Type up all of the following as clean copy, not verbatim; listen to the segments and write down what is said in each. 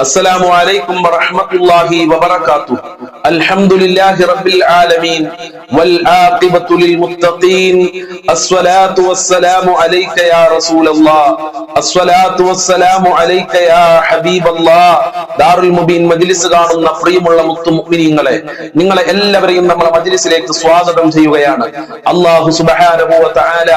السلام عليكم ورحمة الله وبركاته. الحمد لله رب العالمين والعاقبة للمتقين. الصلاة والسلام عليك يا رسول الله. الصلاة والسلام عليك يا حبيب الله. ദാറുൽ മുബീൻ മജ്ലിസ് കാണുന്ന പ്രിയമുള്ള മുത്തുമുഅ്മിനീങ്ങളെ, നിങ്ങളെ എല്ലാവരെയും നമ്മുടെ മജ്ലിസിലേക്ക് സ്വാഗതം ചെയ്യുകയാണ്. അല്ലാഹു സുബ്ഹാനഹു വ തആല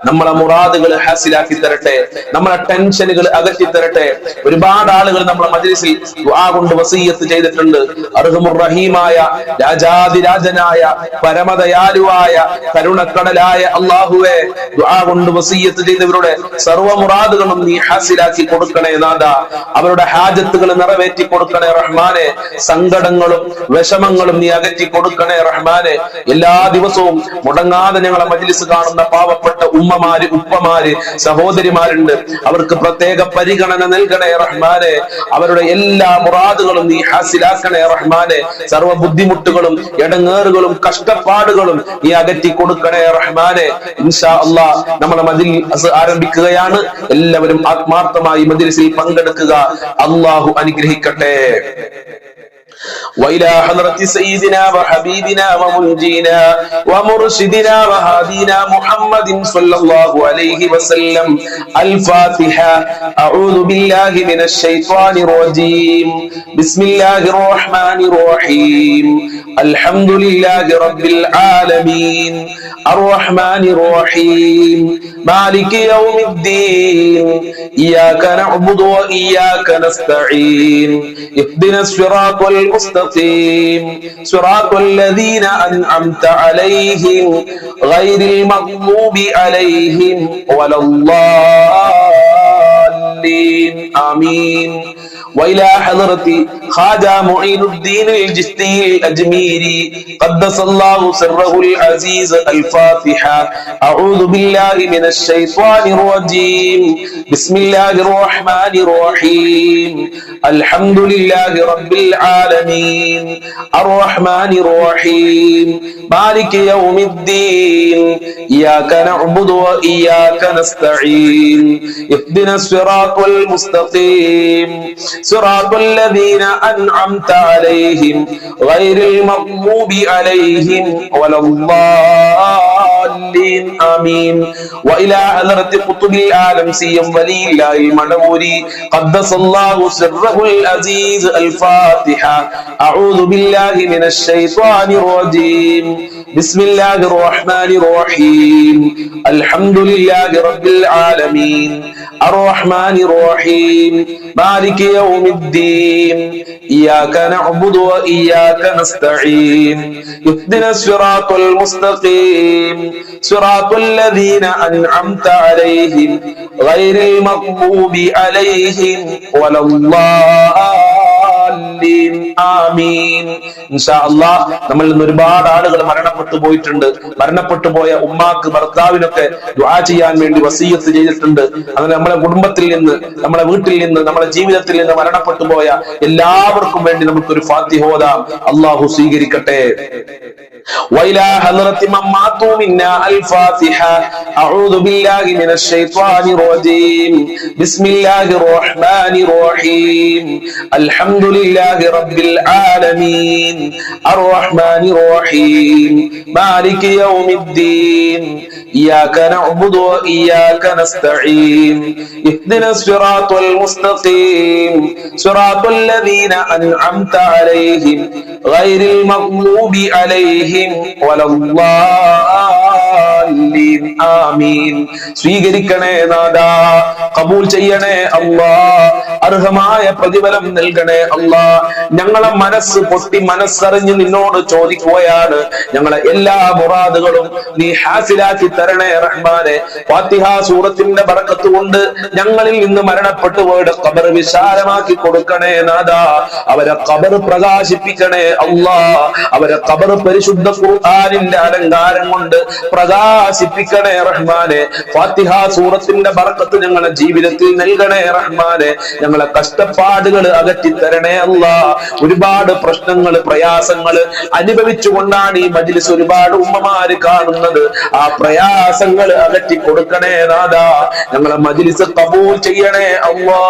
നമ്മളെ മുറാദുകൾ ഹാസിലാക്കി തരട്ടെ, നമ്മളെ ടെൻഷനുകൾ അകറ്റി തരട്ടെ. ഒരുപാട് ആളുകൾ നമ്മളെ മജ്ലിസിൽ ദുആ കൊണ്ട് വസിയ്യത്ത് ചെയ്തിട്ടുണ്ട്. അർഹമുർ റഹീമായ രാജാതിരാജനായ പരമദയാലുവായ കരുണക്കടലായ അല്ലാഹുവേ, ദുആ കൊണ്ട് വസിയ്യത്ത് ചെയ്തവരുടെ സർവ്വ മുറാദുകളും നീ ഹാസിലാക്കി കൊടുക്കണേ നാഥ. അവരുടെ ഹാജത്തുകൾ നിറവേറ്റി കൊടുക്കണേ റഹ്മാനെ. സങ്കടങ്ങളും വിഷമങ്ങളും നീ അകറ്റി കൊടുക്കണേ റഹ്മാനെ. എല്ലാ ദിവസവും മുടങ്ങാതെ ഞങ്ങളെ മജ്ലിസ് കാണുന്ന പാവപ്പെട്ട ഉമ്മമാര്, ഉപ്പമാര്, സഹോദരിമാരുണ്ട്. അവർക്ക് പ്രത്യേക പരിഗണന നൽകണേ റഹ്മാനെ. അവരുടെ എല്ലാ മുറാദുകളും നീ ഹാസിലാക്കണേ റഹ്മാനെ. സർവ്വ ബുദ്ധിമുട്ടുകളും ഇടങ്ങേറുകളും കഷ്ടപ്പാടുകളും നീ അകറ്റി കൊടുക്കണേ റഹ്മാനെ. ഇൻഷാ അല്ലാഹ് നമ്മളെ മജ്ലിസ് ആരംഭിക്കുകയാണ്. എല്ലാവരും ആത്മാർത്ഥമായി മജ്ലിസിൽ പങ്കെടുക്കുക. അല്ലാഹു അനുഗ്രഹിക്കട്ടെ. وإلى حضرة سيدنا وحبيبنا ومنجينا ومرشدنا وهادينا محمد صلى الله عليه وسلم. الفاتحة. أعوذ بالله من الشيطان الرجيم. بسم الله الرحمن الرحيم. الحمد لله رب العالمين الرحمن الرحيم مالك يوم الدين إياك نعبد وإياك نستعين اهدنا الصراط المستقيم صراط الذين أنعمت عليهم غير المغضوب عليهم ولا الضالين آمين. وإلى حضرة خواجة معين الدين الجشتي الأجميري قدس الله سره العزيز. الفاتحة. أعوذ بالله من الشيطان الرجيم. بسم الله الرحمن الرحيم. الحمد لله رب العالمين الرحمن الرحيم مالك يوم الدين إياك نعبد وإياك نستعين اهدنا الصراط المستقيم صراط الذين أنعمت عليهم غير المغضوب عليهم ولا الضالين آمين. وإلى حضرة قطب العالم سيم ولي الله المنوري قدس الله سره العزيز. الفاتحة. أعوذ بالله من الشيطان الرجيم. بسم الله الرحمن الرحيم. الحمد لله رب العالمين الرحمن الرحيم مالك يوم الدين إياك نعبد وإياك نستعين اهدنا الصراط المستقيم صراط الذين أنعمت عليهم غير المغضوب عليهم ولا الضالين آمين. ഇൻഷാ അല്ലാഹ് നമ്മൾ ഇന്ന് ഒരുപാട് ആളുകൾ മരണപ്പെട്ടു പോയിട്ടുണ്ട്. മരണപ്പെട്ടു പോയ ഉമ്മാക്ക്, ഭർത്താവിനൊക്കെ ദുആ ചെയ്യാൻ വേണ്ടി വസിയ്യത്ത് ചെയ്തിട്ടുണ്ട്. അങ്ങനെ നമ്മുടെ കുടുംബത്തിൽ നിന്ന്, നമ്മുടെ വീട്ടിൽ നിന്ന്, നമ്മുടെ ജീവിതത്തിൽ നിന്ന് മരണപ്പെട്ടു പോയ എല്ലാവർക്കും വേണ്ടി നമുക്കൊരു ഫാത്തിഹ ഓതാം. അല്ലാഹു സ്വീകരിക്കട്ടെ. وإلى حضرة من ماتوا منا. الفاتحة. أعوذ بالله من الشيطان الرجيم. بسم الله الرحمن الرحيم. الحمد لله رب العالمين الرحمن الرحيم مالك يوم الدين إياك نعبد وإياك نستعين اهدنا الصراط المستقيم صراط الذين أنعمت عليهم غير المغضوب عليهم ولا الضالين آمين. സ്വീകരിക്കണേ നാദാ, കബൂൽ ചെയ്യണേ അല്ലാ, അർഹമായ പ്രതിഫലം നൽകണേ അല്ലാ. ഞങ്ങളെ മനസ്സ് പൊട്ടി മനസ്സറിഞ്ഞ് നിന്നോട് ചോദിക്കുകയാണ്. ഞങ്ങളെ എല്ലാ മുറാദുകളും നീ ഹാസിലാക്കി തരണേ റഹ്മാനെ. ഫാത്തിഹ സൂറത്തിന്റെ ബറക്കത്ത് കൊണ്ട് ഞങ്ങളിൽ നിന്ന് മരണപ്പെട്ടു പോയുടെ ഖബർ വിശാലമാക്കി കൊടുക്കണേ നാദാ. അവരെ ഖബർ പ്രകാശിപ്പിക്കണേ അല്ലാ. അവരെ ഖബർ പരിശുദ്ധ ഖുർആനിന്റെ അലങ്കാരം കൊണ്ട് പ്രകാശ പ്രകാശിപ്പിക്കണേ റഹ്മാനെ. ഫാത്തിഹ സൂറത്തിന്റെ ബർക്കത്ത് ഞങ്ങളുടെ ജീവിതത്തിൽ നൽകണേ റഹ്മാനെ. ഞങ്ങളെ കഷ്ടപ്പാടുകൾ അകറ്റിത്തരണേ അല്ലാ. ഒരുപാട് പ്രശ്നങ്ങൾ പ്രയാസങ്ങൾ അനുഭവിച്ചുകൊണ്ടാണ് ഈ മജ്ലിസ് ഒരുപാട് ഉമ്മമാര് കാണുന്നത്. ആ പ്രയാസങ്ങൾ അകറ്റി കൊടുക്കണേ നാദാ. ഞങ്ങളെ മജ്ലിസ് ഖബൂൽ ചെയ്യണേ അല്ലാ.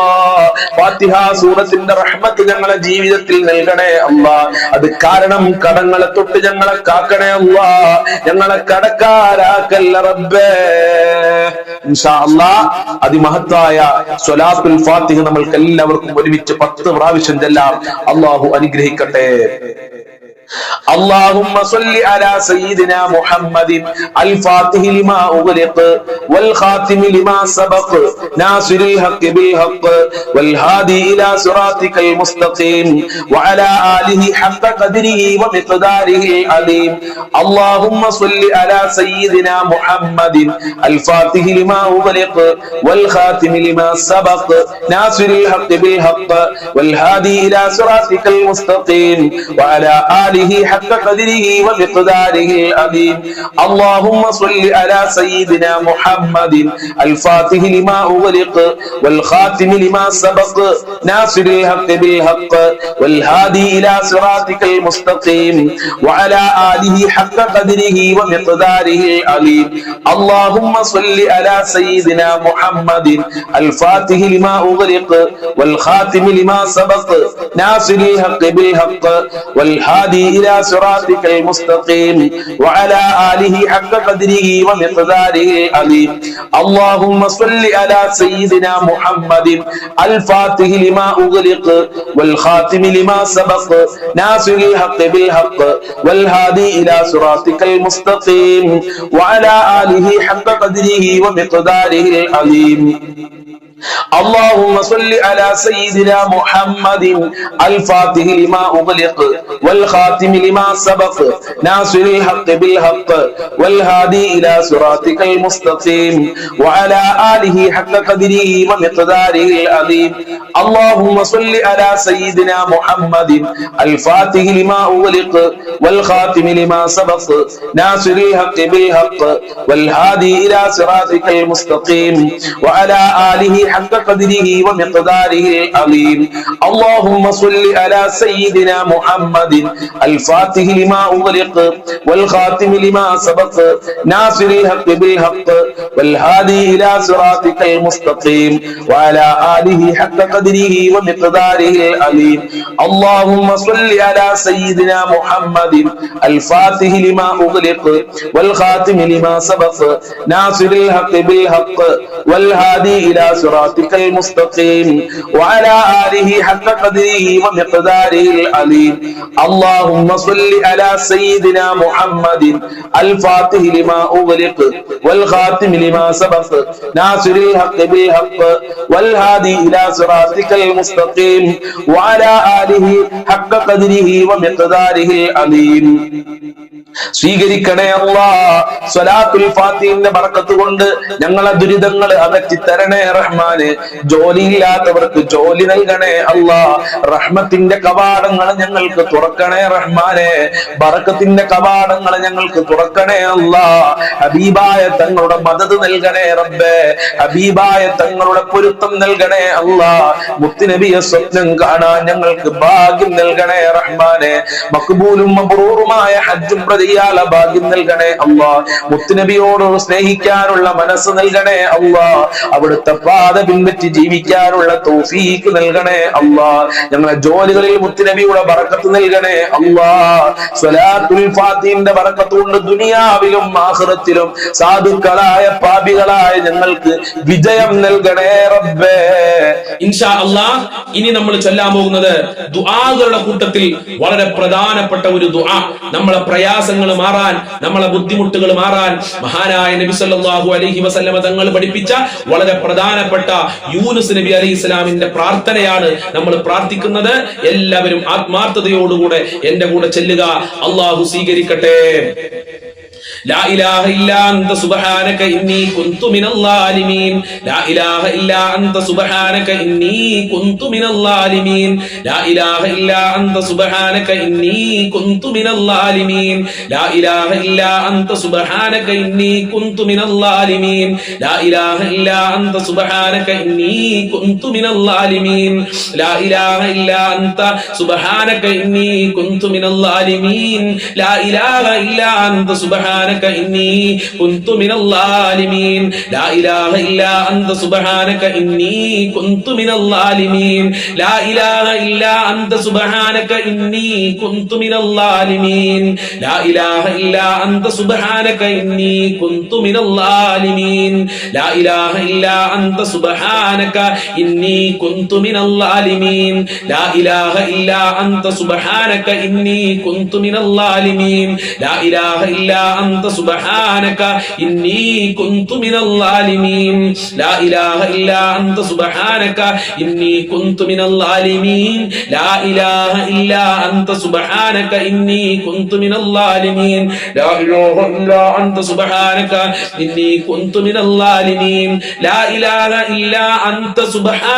ഫാത്തിഹ സൂറത്തിന്റെ റഹ്മത്ത് ഞങ്ങളെ ജീവിതത്തിൽ നൽകണേ അല്ലാ. അത് കാരണം കടങ്ങളെ തൊട്ട് ഞങ്ങളെ കാക്കണേ അല്ലാ. ഞങ്ങളെ കടക്കാരാക്കല്ല റബ്ബേ. ഇൻഷാ അല്ലാഹ് അതിമഹത്തായ സ്വലാത്തുൽ ഫാത്തിഹ നമ്മൾക്ക് എല്ലാവർക്കും ഒരുമിച്ച് 10 പ്രാവശ്യം ചെല്ലാം. അല്ലാഹു അനുഗ്രഹിക്കട്ടെ. اللهم صل على سيدنا محمد الفاتح لما أغلق والخاتم لما سبق ناصر الحق بالحق والهادي إلى صراطك المستقيم وعلى آله حق قدره ومقداره العظيم. اللهم صل على سيدنا محمد الفاتح لما أغلق والخاتم لما سبق ناصر الحق بالحق والهادي إلى صراطك المستقيم وعلى آله حق قدره ومقداره العظيم. اللهم صل على سيدنا محمد الفاتح لما أغلق والخاتم لما سبق ناصر الحق بالحق والهادي إلى صراطك المستقيم وعلى آله حق قدره ومقداره العظيم. اللهم صل على سيدنا محمد الفاتح لما أغلق والخاتم لما سبق ناصر الحق بالحق والهادي إلى صراطك المستقيم وعلى آله حق قدره ومقداره العظيم. اللهم صل على سيدنا محمد الفاتح لما أغلق والخاتم لما سبق ناصر الحق بالحق والهادي إلى صراطك المستقيم وعلى آله حق قدره ومقداره العظيم. اللهم صل على سيدنا محمد الفاتح لما أغلق والخاتم لما سبق ناصر الحق بالحق والهادي إلى صراطك المستقيم وعلى آله حق قدره ومقداره العظيم. اللهم صل على سيدنا محمد الفاتح لما أغلق والخاتم لما سبق ناصر الحق بالحق والهادي إلى صراطك المستقيم وعلى آله حق قدره ومقداره العظيم. اللهم صل على سيدنا محمد الفاتح لما أغلق والخاتم لما سبق ناصر الحق بالحق والهادي إلى صراطك المستقيم وعلى آله حق قدره ومقداره العظيم. اللهم صل على سيدنا محمد الفاتح لما أغلق والخاتم لما سبق ناصر الحق بالحق والهادي إلى صراطك المستقيم وعلى آله حق قدره ومقداره العظيم. اللهم صل على سيدنا محمد الفاتح لما أغلق والخاتم لما سبق ناصر الحق بالحق والهادي إلى صراطك المستقيم وعلى آله حق قدره ومقداره العظيم. സ്വീകരിക്കണേ അല്ലാഹ്. സ്വലാത്തുൽ ഫാത്തിഹിന്റെ ബർക്കത്ത് കൊണ്ട് ഞങ്ങളെ ദുരിതങ്ങൾ അകറ്റി തരണേ റഹ്മാനെ. ജോലിയില്ലാത്തവർക്ക് ജോലി നൽകണേ അല്ലാഹ്. റഹ്മത്തിന്റെ കവാടങ്ങൾ ഞങ്ങൾക്ക് തുറക്കണേ റഹ്മാനെ. ബർക്കത്തിന്റെ കവാടങ്ങൾ ഞങ്ങൾക്ക് തുറക്കണേ അല്ലാഹ്. ഹബീബായ തങ്ങളുടെ മദദ് നൽകണേ റബ്ബേ. ഹബീബായ തങ്ങളുടെ പൊരുത്തം നൽകണേ അല്ലാഹ്. മുത്തുനബിയെ സ്വപ്നം കാണാൻ ഞങ്ങൾക്ക് ഭാഗ്യം നൽകണേ റഹ്മാനെ. മഖ്ബൂലും മബ്റൂറുമായ ഹജ്ജും ചെയ്യാനുള്ള ഭാഗ്യം നൽകണേ അല്ലാഹ്. മുത്തുനബിയോട് സ്നേഹിക്കാനുള്ള മനസ്സ് നൽകണേ അല്ലാഹ്. അവിടുത്തെ പാത പിൻപറ്റി ജീവിക്കാനുള്ള തൗഫീഖ് നൽകണേ അല്ലാഹ്. ഞങ്ങളെ ജോലികളിൽ മുത്തുനബിയുടെ ബറക്കത്ത് നൽകണേ അല്ലാഹ്. സ്വലാത്തുൽ ഫാത്തിഹിന്റെ ബറക്കത്ത് കൊണ്ട് ദുനിയാവിലും ആഖിറത്തിലും സാധുക്കളായ പാപികളായ ഞങ്ങൾക്ക് വിജയം നൽകണേ റബ്ബേ. ഇൻഷാ അല്ലാഹ് ഇനി നമ്മൾ ചൊല്ലാൻ പോകുന്നത് ദുആകളുടെ കൂട്ടത്തിൽ വളരെ പ്രധാനപ്പെട്ട ഒരു ദുആ. നമ്മളെ പ്രയാസങ്ങൾ മാറാൻ, നമ്മളെ ബുദ്ധിമുട്ടുകൾ മാറാൻ മഹാനായ നബി സല്ലല്ലാഹു അലൈഹി വസല്ലമ തങ്ങൾ പഠിപ്പിച്ച വളരെ പ്രധാനപ്പെട്ട യൂനുസ് നബി അലൈഹിസ്സലാമിന്റെ പ്രാർത്ഥനയാണ് നമ്മൾ പ്രാർത്ഥിക്കുന്നത്. എല്ലാവരും ആത്മാർത്ഥതയോടുകൂടെ എന്റെ കൂടെ ചെല്ലുക. അല്ലാഹു സ്വീകരിക്കട്ടെ. لا إله إلا أنت سبحانك إني كنت من الظالمين لا إله إلا أنت سبحانك إني كنت من الظالمين لا إله إلا أنت سبحانك إني كنت من الظالمين لا إله إلا أنت سبحانك إني كنت من الظالمين لا إله إلا أنت سبحانك إني كنت من الظالمين لا إله إلا أنت سبحانك إني كنت من الظالمين لا إله إلا أنت سبحانك إني كنت من الظالمين لا إله إلا أنت سبحانك إني كنت من الظالمين لا إله إلا أنت سبحانك إني كنت من الظالمين لا إله إلا أنت سبحانك إني كنت من الظالمين لا إله إلا أنت سبحانك إني كنت من الظالمين لا إله إلا أنت سبحانك إني كنت من الظالمين لا إله إلا أنت سبحانك إني كنت من الظالمين لا إله إلا أنت سبحانك إني كنت من الظالمين لا إله إلا أنت سبحانك إني كنت من الظالمين لا إله إلا أنت سبحانك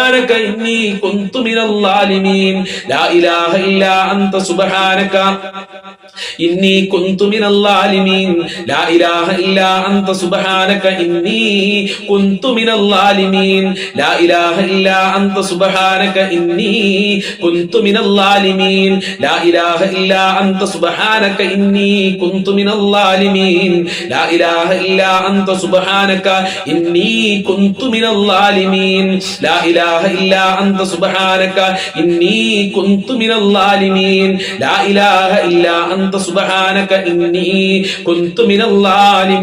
إني كنت من الظالمين لا إله إلا أنت سبحانك إني كنت من الظالمين لا إله إلا أنت سبحانك إني كنت من الظالمين لا إله إلا أنت سبحانك إني كنت من الظالمين لا إله إلا أنت سبحانك إني كنت من الظالمين لا إله إلا أنت سبحانك إني كنت من الظالمين لا إله إلا أنت سبحانك إني كنت من الظالمين لا إله إلا أنت سبحانك إني كنت من الظالمين لا إله إلا أنت سبحانك إني كنت من الظالمين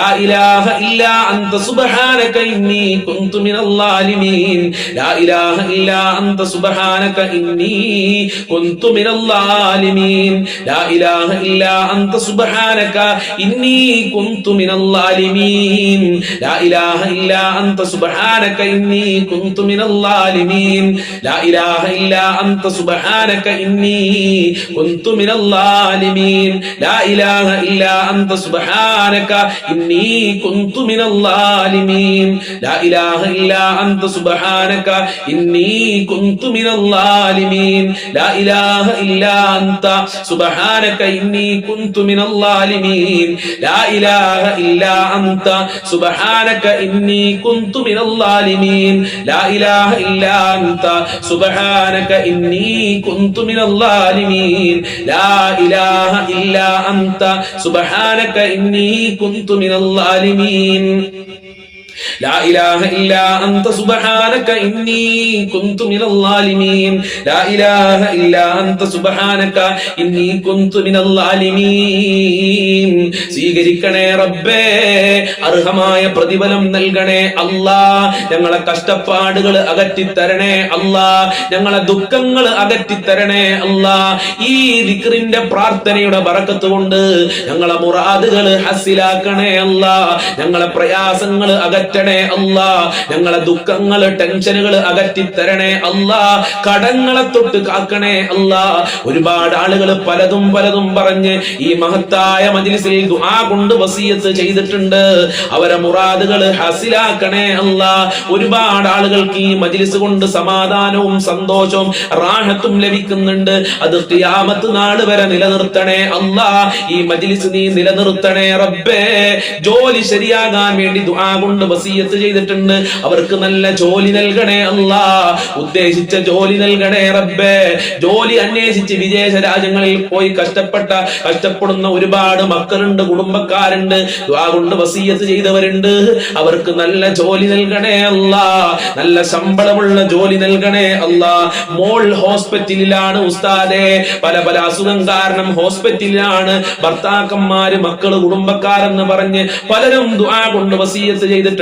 لا إله إلا أنت سبحانك إني كنت من الظالمين لا إله إلا أنت سبحانك إني كنت من الظالمين لا إله إلا أنت سبحانك إني كنت من الظالمين لا إله إلا أنت سبحانك إني كنت من الظالمين لا إله إلا أنت سبحانك إني كنت من الظالمين لا إله إلا أنت سبحانك إني كنت من الظالمين لا إله إلا أنت سبحانك إني كنت من الظالمين لا إله إلا أنت سبحانك إني كنت من الظالمين لا إله إلا أنت سبحانك إني كنت من الظالمين لا إله إلا أنت سبحانك إني كنت من الظالمين لا إله إلا أنت سبحانك إني كنت من الظالمين لا إله إلا أنت سبحانك إني كنت من الظالمين لا إله إلا أنت سبحانك إني كنت من الظالمين സ്വീകരിക്കണേ റബ്ബേ അർഹമായ പ്രതിഫലം നൽകണേ അല്ലാഹ് ഞങ്ങളെ കഷ്ടപ്പാടുകൾ അകറ്റിത്തരണേ അല്ലാഹ് ഞങ്ങളെ ദുഃഖങ്ങൾ അകറ്റിത്തരണേ അല്ലാഹ് ഈ ദിക്റിന്റെ പ്രാർത്ഥനയുടെ ബറക്കത്ത് കൊണ്ട് ഞങ്ങളെ മുറാദുകൾ ഹസിലാക്കണേ അല്ലാഹ് ഞങ്ങളെ പ്രയാസങ്ങൾ അകറ്റണേ അല്ലാഹ് ഞങ്ങളെ ദുഃഖങ്ങൾ ടെൻഷനുകൾ അകറ്റിത്തരണേ അല്ലാഹ് കടങ്ങളെ തൊട്ട് കാക്കണേ അല്ലാഹ് ഒരുപാട് ആളുകൾ പലതും പറഞ്ഞ് ഈ മഹത്തായ മജ്ലിസിൽ ദുആ കൊണ്ട് വസിയത്ത് ചെയ്തിട്ടുണ്ട് അവരെ മുറാദുകൾ ഹസിലാക്കണേ അല്ലാഹ് ഒരുപാട് ആളുകൾക്ക് ഈ മജ്ലിസ് കൊണ്ട് സമാധാനവും സന്തോഷവും റാഹത്തും ലഭിക്കുന്നുണ്ട് അത് ഖിയാമത്ത് നാൾ വരെ നിലനിർത്തണേ അല്ലാഹ് ഈ മജ്ലിസ് നീ നിലനിർത്തണേ റബ്ബേ ജോലി ശരിയാകാൻ വേണ്ടി ദുആ കൊണ്ട് വസിയത്ത് ചെയ്തിട്ടുണ്ട് അവർക്ക് നല്ല ജോലി നൽകണേ അല്ലാഹ് ഉദ്ദേശിച്ച ജോലി നൽകണേ റബ്ബേ ജോലി അന്വേഷിച്ച് വിദേശ രാജ്യങ്ങളിൽ പോയി കഷ്ടപ്പെടുന്ന ഒരുപാട് മക്കളുണ്ട് കുടുംബക്കാരുണ്ട് ദുആ കൊണ്ട് വസിയത്ത് ചെയ്തവരുണ്ട് അവർക്ക് നല്ല ജോലി നൽകണേ അല്ലാഹ് നല്ല ശമ്പളമുള്ള ജോലി നൽകണേ അല്ലാഹ് മോൾ ഹോസ്പിറ്റലിലാണ് ഉസ്താദേ പല അസുഖം കാരണം ഹോസ്പിറ്റലിലാണ് ഭർത്താക്കന്മാര് മക്കള് കുടുംബക്കാരെന്ന് പറഞ്ഞ് പലരും ദുആ കൊണ്ട് വസിയത്ത് ചെയ്തിട്ടുണ്ട്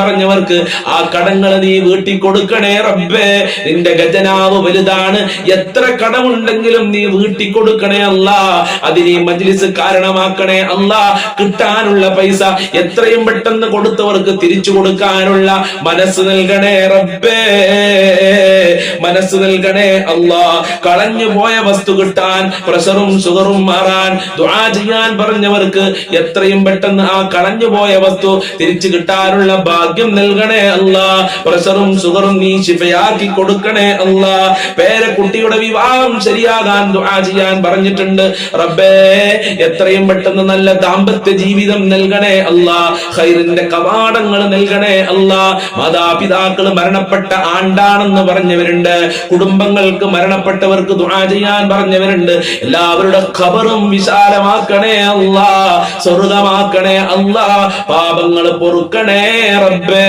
പറഞ്ഞവർക്ക് ആ കടങ്ങൾ നീ വീട്ടി കൊടുക്കണേ റബ്ബേ. നിന്റെ ഖജനാവ് വലുതാണ്, എത്ര കടമുണ്ടെങ്കിലും നീ വീട്ടി കൊടുക്കണേ അല്ലാ. അതിന് മജ്ലിസ് കാരണമാക്കണേ അല്ലാ. കിട്ടാനുള്ള പൈസ എത്രയും പെട്ടെന്ന് കൊടുത്തവർക്ക് തിരിച്ചു കൊടുക്കാനുള്ള മനസ്സ് നൽകണേ റബ്ബേ, മനസ്സ് നൽകണേ അല്ലാ. കളഞ്ഞു പോയ വസ്തു കിട്ടാൻ, പ്രഷറും ഷുഗറും മാറാൻ ദുആ ചെയ്യാൻ പറഞ്ഞവർക്ക് എത്രയും പെട്ടെന്ന് ആ കളഞ്ഞു പോയ വസ്തു തിരിച്ചു കിട്ടാനുള്ള ഭാഗ്യം നൽകണേ അല്ലാ. പ്രഷറും ഷുഗറും നീ ശിഫയാക്കി കൊടുക്കണേ അല്ലാ. പേരക്കുട്ടിയുടെ വിവാഹം ശരിയാകാൻ ദുആ ചെയ്യാൻ പറഞ്ഞിട്ടുണ്ട് റബ്ബേ. എത്രയും പെട്ടെന്ന് നല്ല ദാമ്പത്യ ജീവിതം നൽകണേ അല്ലാ. ഖൈറിന്റെ കവാടങ്ങൾ നൽകണേ അല്ലാ. മാതാപിതാക്കൾ മരണപ്പെട്ട ആണ്ടാണെന്ന് പറഞ്ഞവരുണ്ട്, കുടുംബങ്ങൾക്ക് മരണപ്പെട്ടവർക്ക് ദുആ ചെയ്യാൻ പറഞ്ഞവരുണ്ട്. എല്ലാവരുടെ ഖബറും വിശാലമാക്കണേ അല്ലാ, സ്വർഗ്ഗമാക്കണേ അല്ലാ, പാപങ്ങൾ പൊറുക്കണേ റബ്ബേ.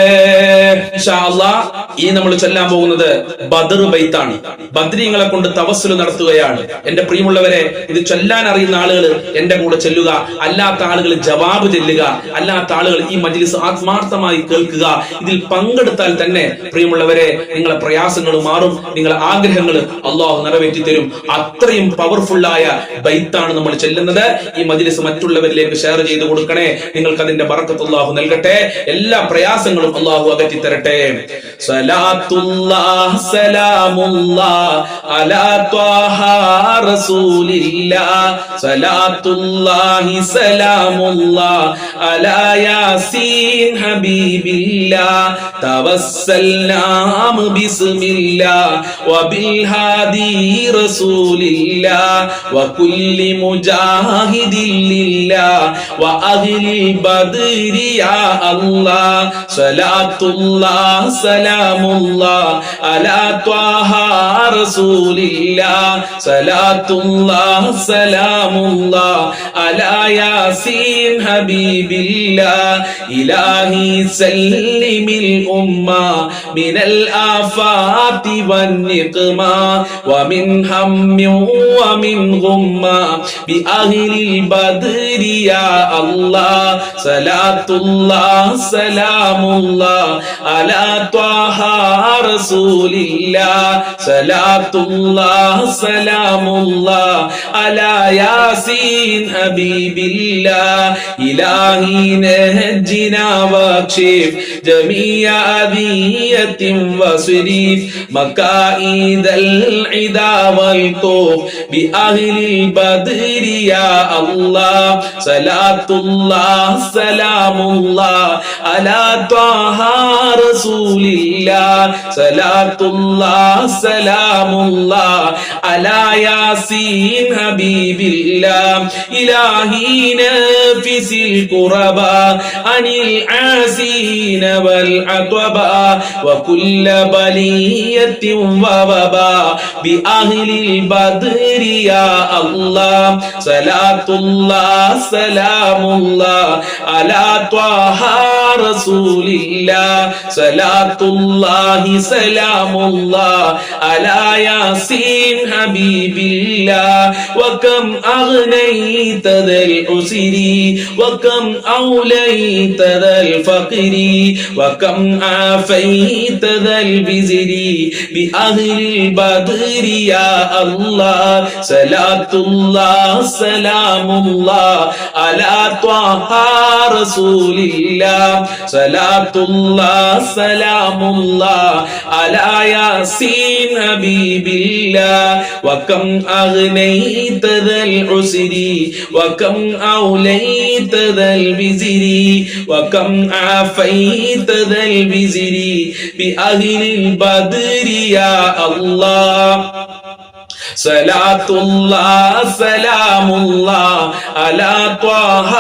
ഇൻഷാ അല്ലാഹ് ഈ നമ്മൾ ചൊല്ലാൻ പോകുന്നത് ബദർ ബൈത്താണ്. ബദ്രീങ്ങളെ കൊണ്ട് തവസ്സുല് നടത്തുകയാണ്. എന്റെ പ്രിയമുള്ളവരെ, ഇത് ചൊല്ലാൻ അറിയുന്ന ആളുകൾ എന്റെ കൂടെ ചെല്ലുക, അല്ലാത്ത ആളുകൾ ജവാബ് ചെല്ലുക, അല്ലാത്ത ആളുകൾ ഈ മജ്ലിസ് ആത്മാർത്ഥമായി കേൾക്കുക. ഇതിൽ പങ്കെടുത്താൽ തന്നെ പ്രിയമുള്ളവരെ നിങ്ങളെ പ്രയാസങ്ങൾ മാറും, നിങ്ങളെ ആഗ്രഹങ്ങൾ അള്ളാഹു നിറവേറ്റി തരും. അത്രയും പവർഫുള്ളായ ബൈത്താണ് നമ്മൾ ചെല്ലുന്നത്. ഈ മജ്ലിസ് മറ്റുള്ളവരിലേക്ക് ഷെയർ ചെയ്ത് കൊടുക്കണേ. നിങ്ങൾക്ക് അതിന്റെ ബറക്കത്ത് അള്ളാഹു നൽകട്ടെ. എല്ലാ പ്രയാസങ്ങളും അള്ളാഹു അകറ്റി തരട്ടെ. സലാത്തുല്ലാഹ് സലാമുല്ലാഹ് അലാ ത്വാഹ റസൂലില്ലാഹ്. സലാത്തുല്ലാഹി സലാമുല്ലാഹ് അലാ യാസീൻ ഹബീബില്ലാഹ്. തവസ്സൽനാ ബിസ്മില്ലാഹ് വബിൽ ഹാദി റസൂലില്ലാഹ് വകുല്ലി മുജാഹിദിൻ ലില്ലാഹ് വഅഹ്ലിൽ ബദ്രി യാ അല്ലാഹ്. സലാത്തുല്ലാഹ് സലാമുല്ലാഹ് അലാ ത്വാഹ റസൂലില്ലാഹ്. സലാത്തുല്ലാഹ് സലാമുല്ലാഹ് അലാ യാസീൻ ഹബീബില്ലാഹ്. ഇലാഹി സല്ലിമിൽ ഉമ്മ മിനൽ ആഫാതി വന്നിഖ്മ വമിൻ ഹമ്മി വമിൻ ഗുമ്മ ബിഅഹ്ലിൽ ബദ്രി യാ അല്ലാഹ്. സലാത്തുല്ലാഹ് സലാമുല്ലാഹ് അലാ ത്വാഹ റസൂലില്ലാഹ്. സലാത്തുല്ലാഹ് സലാമുല്ലാഹ് അലാ യാസീൻ ഹബീബില്ലാഹ്. ഇലാഹി നജ്ജിനാ വക്ഷിഫ് ജമീഅ അദിയത്തിൻ വസ്രിഫ് മകായിദൽ ഇദാ വൽതുഫ് ബിഅഹ്ലിൽ ബദ്രി യാ അല്ലാഹ്. സലാത്തുല്ലാഹ് സലാമുല്ലാഹ് അലാ ത്വാഹ റസൂലില്ലാഹ്. സലാത്തുല്ലാഹ് സലാമുല്ലാഹ് അലാ യാസീൻ ഹബീബില്ലാഹ്. ഇലാഹി നഫിസിൽ ഖുറബാ അനിൽ ആസീന വൽ അത്വബാ വകുല്ല ബലിയത്തിൻ വവബാ ബിഅഹ്ലിൽ ബദ്രി യാ അല്ലാഹ്. സലാത്തുല്ലാഹ് സലാമുല്ലാഹ് അലാ ത്വാഹ റസൂലില്ലാഹ്. സലാത്തുല്ലാഹി സലാമുല്ലാഹ് അലാ യാസീൻ ഹബീബില്ലാഹ്. വകം അഗ്നൈത ദൽ ഉസ്രി വകം ഔലൈത ദൽ ഫഖരി വകം ആഫൈത ദൽ ബിസ്രി ബിഅഹ്ലിൽ ബദ്രി യാ അല്ലാഹ്. സലാത്തുല്ലാഹ് സലാമുല്ലാഹ് അലാ ത്വാഹ റസൂലില്ലാഹ്. സലാത്തുല്ലാഹ് സലാമുല്ലാഹ് അലാ യാസീൻ ഹബീബില്ലാഹ്. വകം അഗ്നൈത ദൽ ഉസ്രി വകം ഔലൈത ദൽ ബിസ്രി വകം ആഫൈത ദൽ ബിസ്രി ബിഅഹ്ലിൽ ബദ്രി യാ അല്ലാഹ്. സലാത്തുല്ലാഹ് സലാമുല്ലാഹ് അലാ ത്വാഹ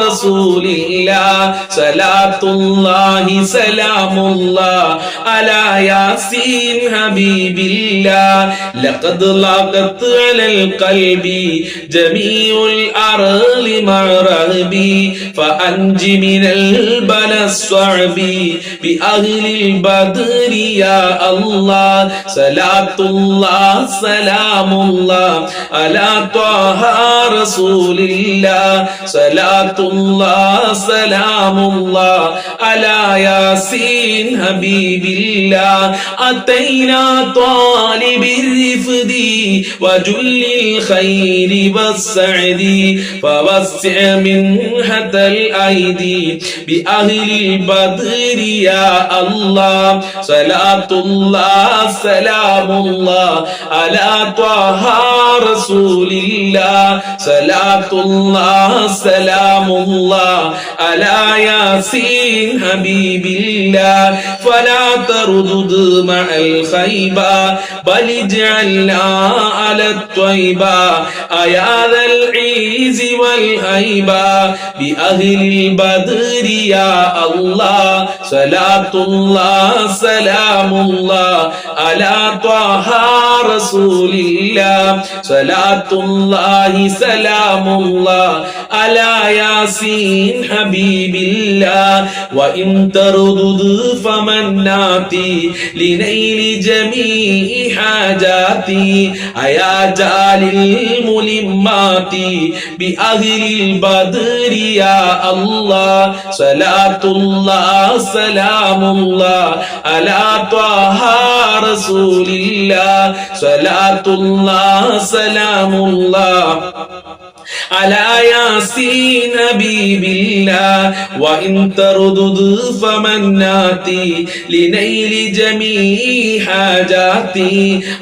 റസൂലില്ലാഹ്. സലാത്തുല്ലാഹി സലാമുല്ലാഹ് അലാ യാസീൻ ഹബീബില്ലാഹ്. ലഖദ് ലഖത് അലൽ ഖൽബി ജമീഉൽ അർളി മറഹബി ഫഅൻജി മിനൽ ബലസ്വഅബി ബിഅഹ്ലിൽ ബദ്രി യാ അല്ലാഹ്. സലാത്തുല്ലാഹ് സലാമുല്ലാ അലാ ത്വാഹ റസൂലില്ലാ സലാത്തുല്ലാ സലാമുല്ലാ അലാ യാസീൻ ഹബീബില്ലാ അതൈനാ ത്വാലിബിർ റിഫദി വജുല്ലിൽ ഖൈരി വസ്സഅദി ഫവസ്സി മിൻഹതൽ ഐദി ബിഅഹ്ലിൽ ബദ്രി യാ അല്ലാഹ് സലാത്തുല്ലാ സലാമുല്ലാ അലാ ത്വാഹ റസൂലില്ലാ സലാത്തുല്ലാ സലാമുല്ലാ അലാ യാസീൻ ഹബീബില്ലാ ഫലാ തറുദുദ് മഅൽ ഖൈബ ബൽ ജഅൽനാ അലാ ത്വയ്ബ അയാദൽ ഈസി വൽ ഹൈബ ബിഅഹ്ലിൽ ബദ്രി യാ അല്ലാഹ് സലാത്തുല്ലാ സലാമുല്ലാ അലാ ത്വാഹ റസൂലില്ലാ സലാത്തുല്ലാഹി സലാമുല്ലാ അലാ യാസീൻ ഹബീബില്ലാ വഇൻ തറുദുദ് ഫമന്നാതി ലിനൈലി ജമീഇ ഹാജാതി അയാ ജാലിൽ മുലിമ്മാതി ബിഅഹ്ലിൽ ബദ്രി യാ അല്ലാഹ് സലാത്തുല്ലാ സലാമുല്ലാ അലാ ത്വാഹ റസൂലില്ലാ സലാത്തുല്ലാ സലാമുല്ലാ അലാ യാസീൻ ഹബീബില്ലാ വഇൻ തറുദുദ് ഫമന്നാതി ലിനൈലി ജമീഇ ഹാജാതി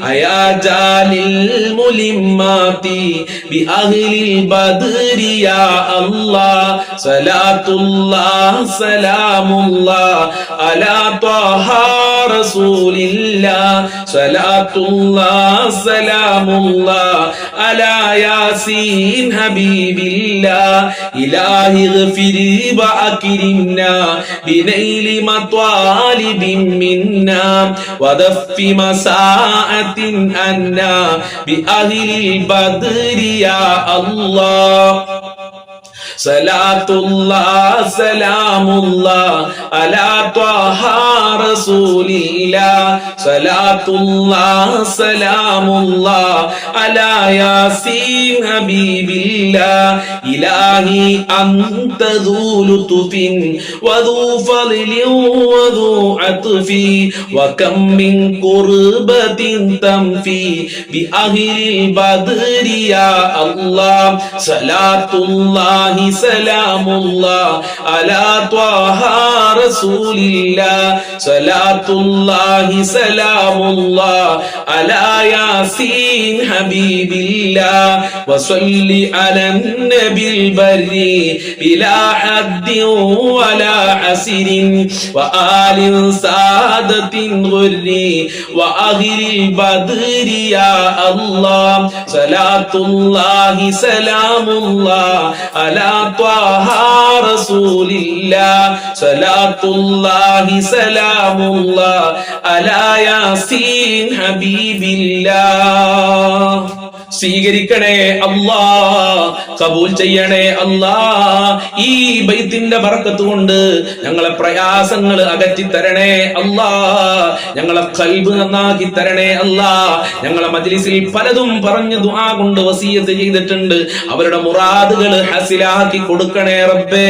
അയാ ജാലിൽ മുലിമ്മാതി ബിഅഹ്ലിൽ ബദ്രി യാ അല്ലാഹ് സലാത്തുല്ലാ സലാമുല്ലാ അലാ ത്വാഹ റസൂലില്ലാ സലാത്തുല്ലാ സലാമുല്ലാ അലാ യാസീൻ ഹബീബില്ലാ ഇലാഹി ഗ്ഫിരി വഅക്രിംനാ ബിനൈലി മത്വാലിബിൻ മിന്നാ വദഫി മസാഅത്തിൻ അന്നാ ബിഅഹ്ലിൽ ബദ്രി യാ അല്ലാഹ് സലാത്തുല്ലാ സലാമുല്ലാ അലാ ത്വാഹ റസൂലില്ലാ സലാത്തുല്ലാ സലാമുല്ലാ അലാ യാസീൻ ഹബീബില്ലാ ഇലാഹി അൻത ദൂ ലുത്ഫിൻ വദൂ ഫളിൻ വദൂ അത്ഫി വകം മിൻ ഖുർബത്തിൻ തംഫി ബിഅഹ്ലിൽ ബദ്രി യാ അല്ലാഹ് സലാത്തുല്ലാഹി സലാമുല്ലാ അലാ ത്വാഹ റസൂലില്ലാ സലാത്തുല്ലാഹി സലാമുല്ലാ അലാ യാസീൻ ഹബീബില്ലാ വസല്ലി അലൻ നബിൽ ബർരി ബിലാ ഹദ്ദിൻ വലാ ഹസിരിൻ വആലിൻ സാദത്തിൻ ഗുർരി വഅഹ്ലിൽ ബദ്രി യാ അല്ലാഹ് സലാത്തുല്ലാഹി സലാമുല്ലാ അലാ ത്വാഹ റസൂലില്ലാ സലാത്തുല്ലാഹി സലാമുല്ലാ അലാ യാസീൻ ഹബീബില്ലാ സ്വീകരിക്കണേ അല്ലാ, കബൂൽ ചെയ്യണേ അല്ലാ. ഈ ബൈത്തിന്റെ ബർക്കത്ത് കൊണ്ട് ഞങ്ങളെ പ്രയാസങ്ങൾ അകറ്റി തരണേ അല്ലാ, ഞങ്ങളെ ഖൽബ് നന്നാക്കി തരണേ അല്ലാ. ഞങ്ങളെ മജ്ലിസിൽ പലതും പറഞ്ഞ് ദുആ കൊണ്ട് വസിയത്ത് ചെയ്തിട്ടുണ്ട്, അവരുടെ മുറാദുകൾ ഹസിലാക്കി കൊടുക്കണേ റബ്ബേ.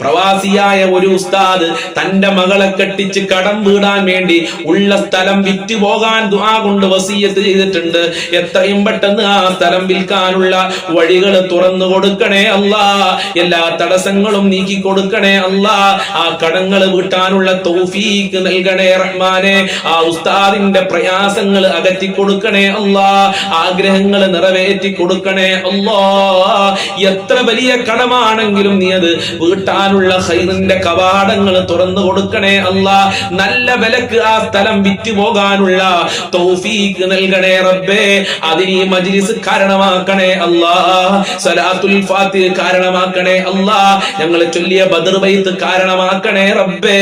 പ്രവാസിയായ ഒരു ഉസ്താദ് തന്റെ മകളെ കെട്ടിച്ച് കടം വീടാൻ വേണ്ടി ഉള്ള സ്ഥലം വിറ്റ് പോകാൻ ദുആ കൊണ്ട് വസിയത്ത് ചെയ്തിട്ടുണ്ട്. എത്രയും പെട്ടെന്ന് ആ സ്ഥലം വിൽക്കാനുള്ള വഴികൾ തുറന്നു കൊടുക്കണേ അല്ലാ, എല്ലാ തടസ്സങ്ങളും നീക്കി കൊടുക്കണേ അല്ലാ. ആ കടങ്ങൾ വീട്ടാനുള്ള തൗഫീക്ക് നൽകണേ റഹ്മാനെ. ആ ഉസ്താദിന്റെ പ്രയാസങ്ങൾ അകറ്റി കൊടുക്കണേ അല്ലാ, ആഗ്രഹങ്ങൾ നിറവേറ്റി കൊടുക്കണേ അല്ലാ. എത്ര വലിയ കടമാണെങ്കിലും നീ അത് വീട്ടാനുള്ള ഖൈറിന്റെ കവാടങ്ങൾ തുറന്നു കൊടുക്കണേ അല്ലാ. നല്ല വിലക്ക് ആ സ്ഥലം വിറ്റ് പോകാനുള്ള തൗഫീക്ക് നൽകണേ റബ്ബേ. അതിന് ഈ മജ്ലിസ് കാരണമാക്കണേ അല്ലാ. സലാത്തുൽ ഫാത്തിഹ കാരണമാക്കണേ അല്ലാ. ഞങ്ങൾ ചൊല്ലിയ ബദർ ബൈത്ത് കാരണമാക്കണേ റബ്ബേ.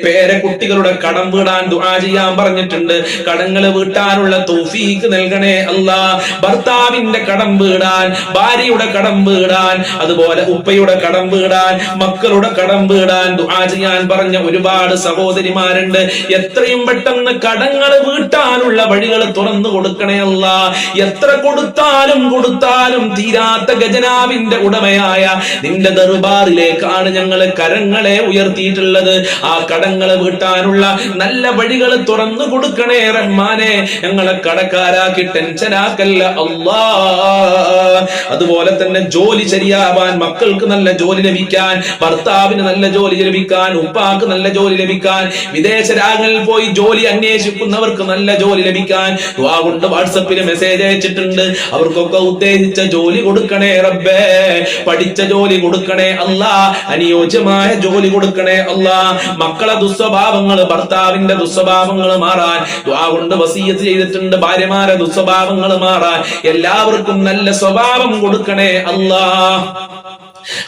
പേരക്കുട്ടികളുടെ കടം വീടാൻ ദുആ ചെയ്യാൻ പറഞ്ഞിട്ടുണ്ട്. കടങ്ങൾ വീട്ടാനുള്ള തൗഫീഖ് നൽകണേ അല്ലാ. ഭർത്താവിന്റെ കടം വീടാൻ, ഭാര്യയുടെ കടം വീടാൻ, അതുപോലെ ഉപ്പയുടെ കടം വീടാൻ, മക്കളുടെ കടം വീടാൻ ദുആ ചെയ്യാൻ പറഞ്ഞ ഒരുപാട് സഹോദരിമാരുണ്ട്. എത്രയും പെട്ടെന്ന് കടങ്ങൾ വീട്ടാനുള്ള വഴികൾ തുറന്നു കൊടുക്കണേ അല്ലാ. എത്ര കൊടുത്താലും തീരാത്ത ഖജനാവിന്റെ ഉടമയായ നിന്റെ ദർബാറിലേക്കാണ് ഞങ്ങൾ കരങ്ങളെ ഉയർത്തിയിട്ടുള്ളത്. ആ കടങ്ങൾ വീട്ടാനുള്ള നല്ല വഴികൾ തുറന്നു കൊടുക്കണേ റഹ്മാനെ. ഞങ്ങളെ കടക്കാരാക്കി ടെൻഷനാക്കല്ല അല്ലാ. അതുപോലെ തന്നെ ജോലി ശരിയാവാൻ, മക്കൾക്ക് നല്ല ജോലി ലഭിക്കാൻ, ഭർത്താവിന് നല്ല ജോലി ലഭിക്കാൻ, ഉപ്പാക്ക് നല്ല ജോലി ലഭിക്കാൻ, വിദേശ രാജ്യങ്ങളിൽ പോയി ജോലി അന്വേഷിക്കുന്നവർക്ക് നല്ല ജോലി ലഭിക്കാൻ ദുആ കൊണ്ട് വാട്സപ്പിൽ മെസ്സേജ് അയച്ചിട്ടുണ്ട്. അവർക്കൊക്കെ ഉദ്ദേശിച്ച ജോലി കൊടുക്കണേ റബ്ബേ. പഠിച്ച ജോലി കൊടുക്കണേ അല്ലാ. അനുയോജ്യമായ ജോലി കൊടുക്കണേ അല്ലാ. മക്കളെ ദുസ്വഭാവങ്ങൾ, ഭർത്താവിന്റെ ദുസ്വഭാവങ്ങൾ മാറാൻ ദുആ കൊണ്ട് വസിയത്ത് ചെയ്തിട്ടുണ്ട്. ഭാര്യമാരെ ദുസ്വഭാവങ്ങൾ മാറാൻ എല്ലാവർക്കും നല്ല സ്വഭാവം കൊടുക്കണേ അല്ലാ.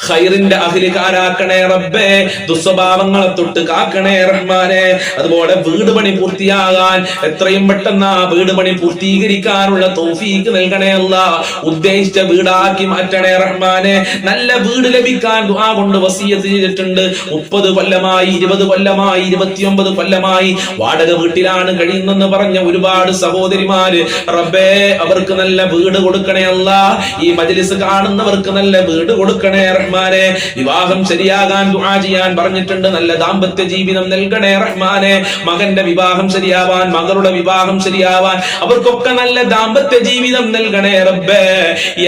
ഖൈറിന്റെ അഹ്ലികാരാക്കണേ റബ്ബേ. ദുസ്വഭാവങ്ങളെ തൊട്ട് കാക്കണേ റഹ്മാനെ. അതുപോലെ വീട് പണി പൂർത്തിയാകാൻ എത്രയും പെട്ടെന്ന് ആ വീട് പണി പൂർത്തീകരിക്കാനുള്ള തൗഫീഖ് നൽകണേ അല്ലാ. ഉദ്ദേശിച്ച വീടാക്കി മാറ്റണേ റഹ്മാനെ. നല്ല വീട് ലഭിക്കാൻ ദുആ കൊണ്ട് വസിയത്ത് ചെയ്തിട്ടുണ്ട്. 30 കൊല്ലമായി, 20 കൊല്ലമായി, 29 കൊല്ലമായി വാടക വീട്ടിലാണ് കഴിയുന്നെന്ന് പറഞ്ഞ ഒരുപാട് സഹോദരിമാര് റബ്ബേ, അവർക്ക് നല്ല വീട് കൊടുക്കണേ അല്ലാ. ഈ മജ്ലിസ് കാണുന്നവർക്ക് നല്ല വീട് കൊടുക്കണേ റഹ്മാനെ. വിവാഹം ശരിയാകാൻ ദുആ ചെയ്യാൻ പറഞ്ഞിട്ടുണ്ട്. നല്ല ദാമ്പത്യ ജീവിതം നൽകണേ റഹ്മാനെ. മകന്റെ വിവാഹം ശരിയാവാൻ, മകളുടെ വിവാഹം ശരിയാവാൻ, അവർക്കൊക്കെ നല്ല ദാമ്പത്യ ജീവിതം നൽകണേ റബ്ബേ.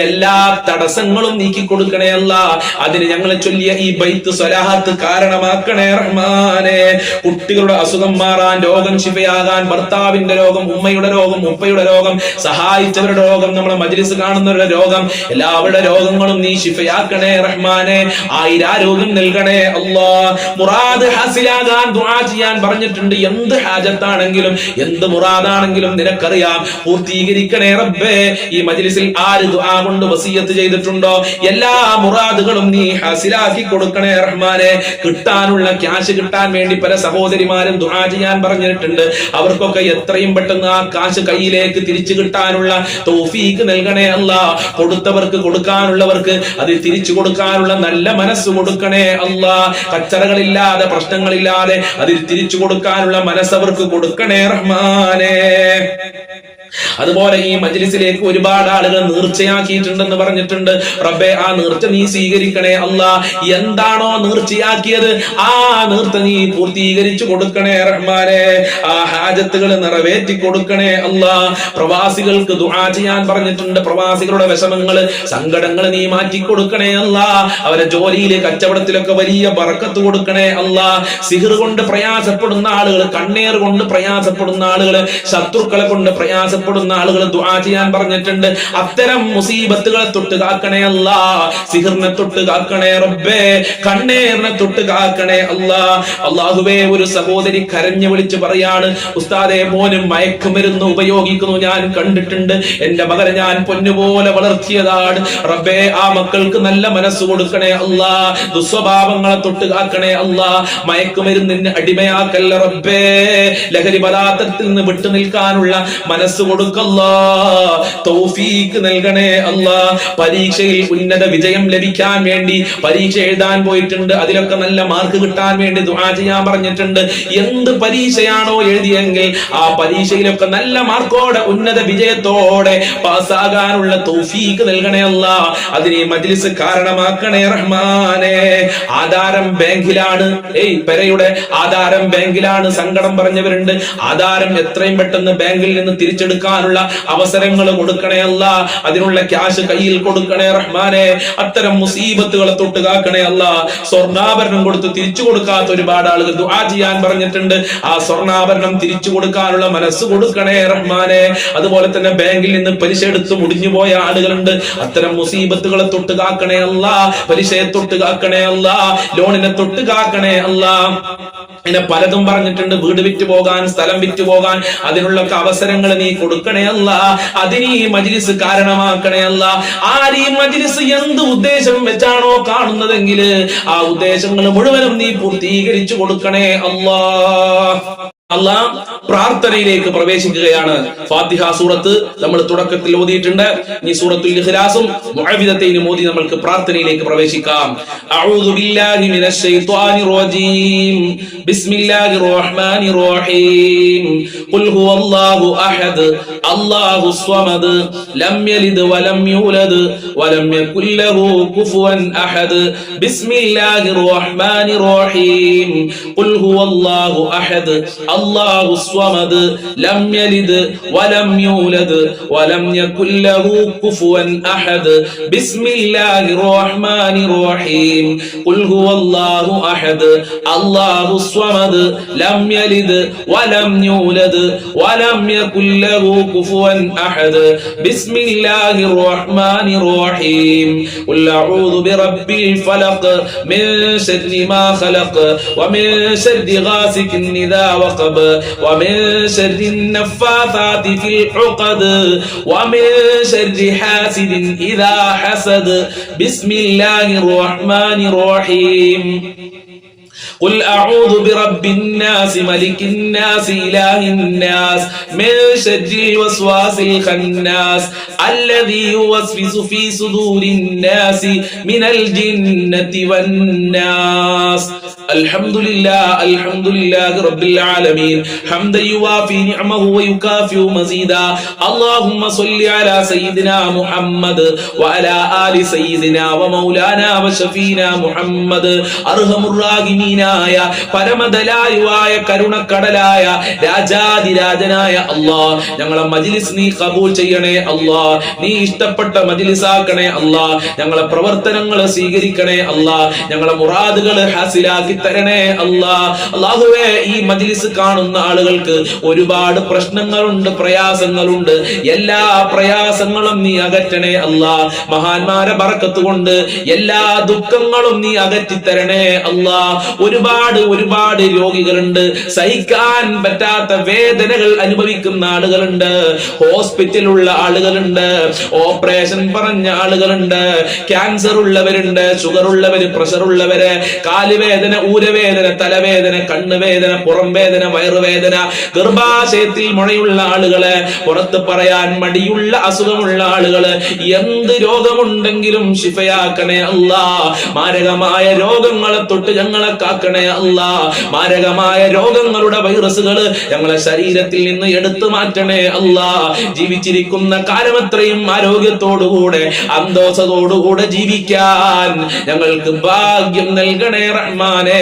എല്ലാ തടസ്സങ്ങളും നീക്കി കൊടുക്കണേ അല്ലാ. അതിന് ഞങ്ങൾ ചൊല്ലിയ ഈ ബൈത്ത് സ്വലാഹത്ത് കാരണമാക്കണേ റഹ്മാനെ. കുട്ടികളുടെ അസുഖം മാറാൻ, രോഗം ശിഫയാകാൻ, ഭർത്താവിന്റെ രോഗം, ഉമ്മയുടെ രോഗം, ഉപ്പയുടെ രോഗം, സഹായിച്ചവരുടെ രോഗം, നമ്മളെ മജ്ലിസ് കാണുന്നവരുടെ രോഗം, എല്ലാവരുടെ രോഗങ്ങളും നീ ശിഫയാക്കണേ റഹ്മാനെ. ആയിരാരോഗ്യം നൽകണേ അല്ലാ. മുറാദ് ഹാസിലാകാൻ ദുആ ചെയ്യാൻ പറഞ്ഞിട്ടുണ്ട്. എന്ത് ഹാജത്താണെങ്കിലും, എന്ത് മുറാദാണെങ്കിലും നിനക്കറിയാം, പൂർത്തീകരിക്കണേ റബ്ബേ. ഈ മജ്ലിസിൽ ആര് ദുആ കൊണ്ട് വസിയത്ത് ചെയ്തിട്ടുണ്ടോ എല്ലാ മുറാദുകളും നീ ഹാസിലാക്കി കൊടുക്കണേ റഹ്മാനെ. കിട്ടാനുള്ള ക്യാഷ് കിട്ടാൻ വേണ്ടി പല സഹോദരിമാരും ദുആ ചെയ്യാൻ പറഞ്ഞിട്ടുണ്ട്. അവർക്കൊക്കെ എത്രയും പെട്ടെന്ന് ആ കാശ് കയ്യിലേക്ക് തിരിച്ചു കിട്ടാനുള്ള തൗഫീഖ് നൽകണേ അല്ലാ. കൊടുത്തവർക്ക്, കൊടുക്കാനുള്ളവർക്ക് അത് തിരിച്ചു കൊടുക്കാനുള്ള നല്ല മനസ്സ് കൊടുക്കണേ അല്ലാ. കച്ചറകളില്ലാതെ, പ്രശ്നങ്ങളില്ലാതെ അതിൽ തിരിച്ചു കൊടുക്കാനുള്ള മനസ്സവർക്ക് കൊടുക്കണേ റഹ്മാനെ. അതുപോലെ ഈ മജ്ലിസിലേക്ക് ഒരുപാട് ആളുകൾ നേർച്ചയാക്കിയിട്ടുണ്ടെന്ന് പറഞ്ഞിട്ടുണ്ട്. റബ്ബേ, ആ നേർച്ച നീ സ്വീകരിക്കണേ അല്ലാ. എന്താണോ നേർച്ചയാക്കിയത് ആ നേർച്ച നീ പൂർത്തീകരിച്ചു കൊടുക്കണേ റഹ്മാനെ. ആ ഹാജത്തുകൾ നിറവേറ്റി കൊടുക്കണേ അല്ലാ. പ്രവാസികൾക്ക് ദുആ ചെയ്യാൻ പറഞ്ഞിട്ടുണ്ട്. പ്രവാസികളുടെ വിഷമങ്ങള്, സങ്കടങ്ങൾ നീ മാറ്റി കൊടുക്കണേ അല്ലാ. അവരെ ജോലിയില്, കച്ചവടത്തിലൊക്കെ വലിയ ബറക്കത്ത് കൊടുക്കണേ അല്ലാ. സിഹർ കൊണ്ട് പ്രയാസപ്പെടുന്ന ആളുകൾ, കണ്ണീർ കൊണ്ട് പ്രയാസപ്പെടുന്ന ആളുകൾ, ശത്രുക്കളെ കൊണ്ട് പ്രയാസപ്പെടുന്ന ആളുകൾ ദുആ ചെയ്യാൻ പറഞ്ഞിട്ടുണ്ട്. അത്തരം മുസീബത്തുകളെ തൊട്ട് കാക്കണേ അല്ലാ. സിഹറിനെ തൊട്ട് കാക്കണേ റബ്ബേ. കണ്ണീറിനെ തൊട്ട് കാക്കണേ അല്ലാ. അല്ലാഹുവേ, ഒരു സഹോദരി കരഞ്ഞു വിളിച്ച് പറയാണ്, ഉസ്താദേ, മോനും മയക്കുമരുന്ന് ഉപയോഗിക്കുന്നു ഞാൻ കണ്ടിട്ടുണ്ട്. എന്റെ മകനെ ഞാൻ പൊന്നുപോലെ വളർത്തിയതാണ്. റബ്ബേ, ആ മക്കൾക്ക് നല്ല മനസ്സ് കൊടുക്കണേ അല്ലാ. ദുസ്വഭാവങ്ങളെ തൊട്ട് കാക്കണേ അല്ലാ. മയക്കുമരുന്നിന് അടിമയാക്കല്ല റബ്ബേ. ലഹരി പദാർത്ഥത്തിൽ നിന്ന് വിട്ടു നിൽക്കാനുള്ള മനസ്സ് കൊടുക്കല്ലാ. തൗഫീഖ് നൽകണേ അല്ലാ. പരീക്ഷയിൽ ഉന്നത വിജയം ലഭിക്കാൻ വേണ്ടി പരീക്ഷ എഴുതാൻ പോയിട്ടുണ്ട്. അതിലൊക്കെ നല്ല മാർക്ക് കിട്ടാൻ വേണ്ടി ദുആ ചെയ്യാൻ പറഞ്ഞിട്ടുണ്ട്. എന്ത് പരീക്ഷയാണോ എഴുതിയെങ്കിൽ ആ പരീക്ഷയിലൊക്കെ നല്ല മാർക്കോടെ, ഉന്നത വിജയത്തോടെ പാസ്സാകാനുള്ള തൗഫീഖ് നൽകണേ അല്ലാ. അതിന് ഈ മജ്ലിസ് കാരണമാക്കണേ റഹ്മാനെ. ആധാരം ബാങ്കിലാണ്, പെരയുടെ ആധാരം ബാങ്കിലാണ്. സങ്കടം പറഞ്ഞവരുണ്ട്. ആധാരം എത്രയും പെട്ടെന്ന് ബാങ്കിൽ നിന്ന് തിരിച്ചെടുക്കാനുള്ള അവസരങ്ങൾ കൊടുക്കണേ അല്ലാ. അതിനുള്ള ക്യാഷ് കയ്യിൽ കൊടുക്കണേ റഹ്മാനെ. അത്തരം മുസീബത്തുകളെ തൊട്ട് കാക്കണേ അല്ലാ. സ്വർണ്ണാഭരണം കൊടുത്ത് തിരിച്ചു കൊടുക്കാത്ത ഒരുപാട് ആളുകൾ ദുആ ചെയ്യാൻ പറഞ്ഞിട്ടുണ്ട്. ആ സ്വർണ്ണാഭരണം തിരിച്ചു കൊടുക്കാനുള്ള മനസ്സ് കൊടുക്കണേ റഹ്മാനെ. അതുപോലെ തന്നെ ബാങ്കിൽ നിന്ന് പലിശ എടുത്ത് മുടിഞ്ഞു പോയ ആളുകളുണ്ട്. അത്തരം മുസീബത്തുകളെ തൊട്ട് കാക്കണേ അല്ലാ. പലിശയെ തൊട്ട് കാക്കണേ അല്ലാ. ലോണിനെ തൊട്ട് കാക്കണേ അല്ലാ. പിന്നെ പലതും പറഞ്ഞിട്ടുണ്ട്. വീട് വിറ്റ് പോകാൻ, സ്ഥലം വിറ്റ് പോകാൻ, അതിനുള്ള അവസരങ്ങൾ നീ കൊടുക്കണേ അല്ല. അതിന് ഈ മജ്ലിസ് കാരണമാക്കണേ അല്ല. ആര് ഈ മജ്ലിസ് എന്ത് ഉദ്ദേശം വെച്ചാണോ കാണുന്നതെങ്കിൽ ആ ഉദ്ദേശങ്ങൾ മുഴുവനും നീ പൂർത്തീകരിച്ചു കൊടുക്കണേ അല്ലാ. അല്ലാഹ് പ്രാർത്ഥനയിലേക്ക് പ്രവേശിക്കുകയാണ്. ഫാത്തിഹ സൂറത്ത് നമ്മൾ തുടക്കത്തിൽ ഓതിയിട്ടുണ്ട്. ഈ സൂറത്തുൽ ഇഖ്ലാസും മുഅവ്വിദത്തൈനും ഓതി നമ്മൾക്ക് പ്രാർത്ഥനയിലേക്ക് പ്രവേശിക്കാം. അഊദു ബില്ലാഹി മിനശ് ശൈത്വാനിർ റജീം. ബിസ്മില്ലാഹിർ റഹ്മാനിർ റഹീം. ഖുൽ ഹുവല്ലാഹു അഹദ് അല്ലാഹുസ് സ്വമദ് ലം യലിദ് വലം യൂലദ് വലം യകുൽ ലഹു കുഫുവൻ അഹദ്. ബിസ്മില്ലാഹിർ റഹ്മാനിർ റഹീം. ഖുൽ ഹുവല്ലാഹു അഹദ് അല്ലാഹു സ്വമദ് ലം യലിദ് വലം യൂലദ് വലം യകുൽ ലഹു കുഫുവൻ അഹദ്. ബിസ്മില്ലാഹിർ റഹ്മാനിർ റഹീം. ഖുൽ ഹുവല്ലാഹു അഹദ് അല്ലാഹു സ്വമദ് ലം യലിദ് വലം യൂലദ് വലം യകുൽ ലഹു കുഫുവൻ അഹദ്. ബിസ്മില്ലാഹിർ റഹ്മാനിർ റഹീം. ഖുൽ അഊദു ബിറബ്ബിൽ ഫലഖ് മിൻ ശർരി മാ ഖലഖ് വമിൻ ശർരി ഗാസികിൻ ഇദാ വഖബ ومن شر النفاثات في العقد ومن شر حاسد إذا حسد. بسم الله الرحمن الرحيم. قل أعوذ برب الناس ملك الناس إله الناس من شر الوسواس الخناس الذي يوسوس في صدور الناس من الجنة والناس. الحمد لله رب العالمين حمدا يوافي نعمه ويكافئ مزيدا. اللهم صل على سيدنا محمد وعلى آل سيدنا ومولانا وشفينا محمد. أرحم الراحمين ആയ പരമദയാലുവായ കരുണക്കടലായ രാജാതിരാജനായ അല്ലാഹ്, ഞങ്ങളെ മജ്ലിസ് നീ കബൂൽ ചെയ്യണേ അല്ലാഹ്. നീ ഇഷ്ടപ്പെട്ട മജ്ലിസാക്കണേ അല്ലാഹ്. ഞങ്ങളെ പ്രവർത്തനങ്ങൾ സ്വീകരിക്കണേ അല്ലാഹ്. ഞങ്ങളെ മുറാദുകൾ ഹാസിലാക്കി തരണേ അല്ലാഹ്. അല്ലാഹുവേ, ഈ മജ്ലിസ് കാണുന്ന ആളുകൾക്ക് ഒരുപാട് പ്രശ്നങ്ങളുണ്ട്, പ്രയാസങ്ങളുണ്ട്. എല്ലാ പ്രയാസങ്ങളും നീ അകറ്റണേ അല്ലാഹ്. മഹാന്മാരെ ബറക്കത്ത് കൊണ്ട് എല്ലാ ദുഃഖങ്ങളും നീ അകറ്റിത്തരണേ അല്ലാഹ്. ഒരുപാട് രോഗികളുണ്ട്, സഹിക്കാൻ പറ്റാത്ത വേദനകൾ അനുഭവിക്കുന്ന ആളുകളുണ്ട്, ഹോസ്പിറ്റലുള്ള ആളുകളുണ്ട്, ഓപ്പറേഷൻ പറഞ്ഞ ആളുകളുണ്ട്, ക്യാൻസർ ഉള്ളവരുണ്ട്, ഷുഗർ ഉള്ളവര്, പ്രഷർ ഉള്ളവര്, കാലുവേദന, ഊരവേദന, തലവേദന, കണ്ണുവേദന, പുറം വേദന, വയറുവേദന, ഗർഭാശയത്തിൽ മുഴയുള്ള ആളുകള്, പുറത്ത് പറയാൻ മടിയുള്ള അസുഖമുള്ള ആളുകള്, എന്ത് രോഗമുണ്ടെങ്കിലും ശിഫയാക്കണേ അല്ലാഹ്. മാരകമായ രോഗങ്ങളെ തൊട്ട് ഞങ്ങളെ കാക്കണേ അല്ലാഹ്. മാരകമായ രോഗങ്ങളുടെ വൈറസുകൾ ഞങ്ങളെ ശരീരത്തിൽ നിന്ന് എടുത്തു മാറ്റണേ അല്ലാഹ്. ജീവിച്ചിരിക്കുന്ന കാലമത്രയും ആരോഗ്യത്തോടുകൂടെ അന്തോഷത്തോടുകൂടെ ജീവിക്കാൻ ഞങ്ങൾക്ക് ഭാഗ്യം നൽകണേ റഹ്മാനെ.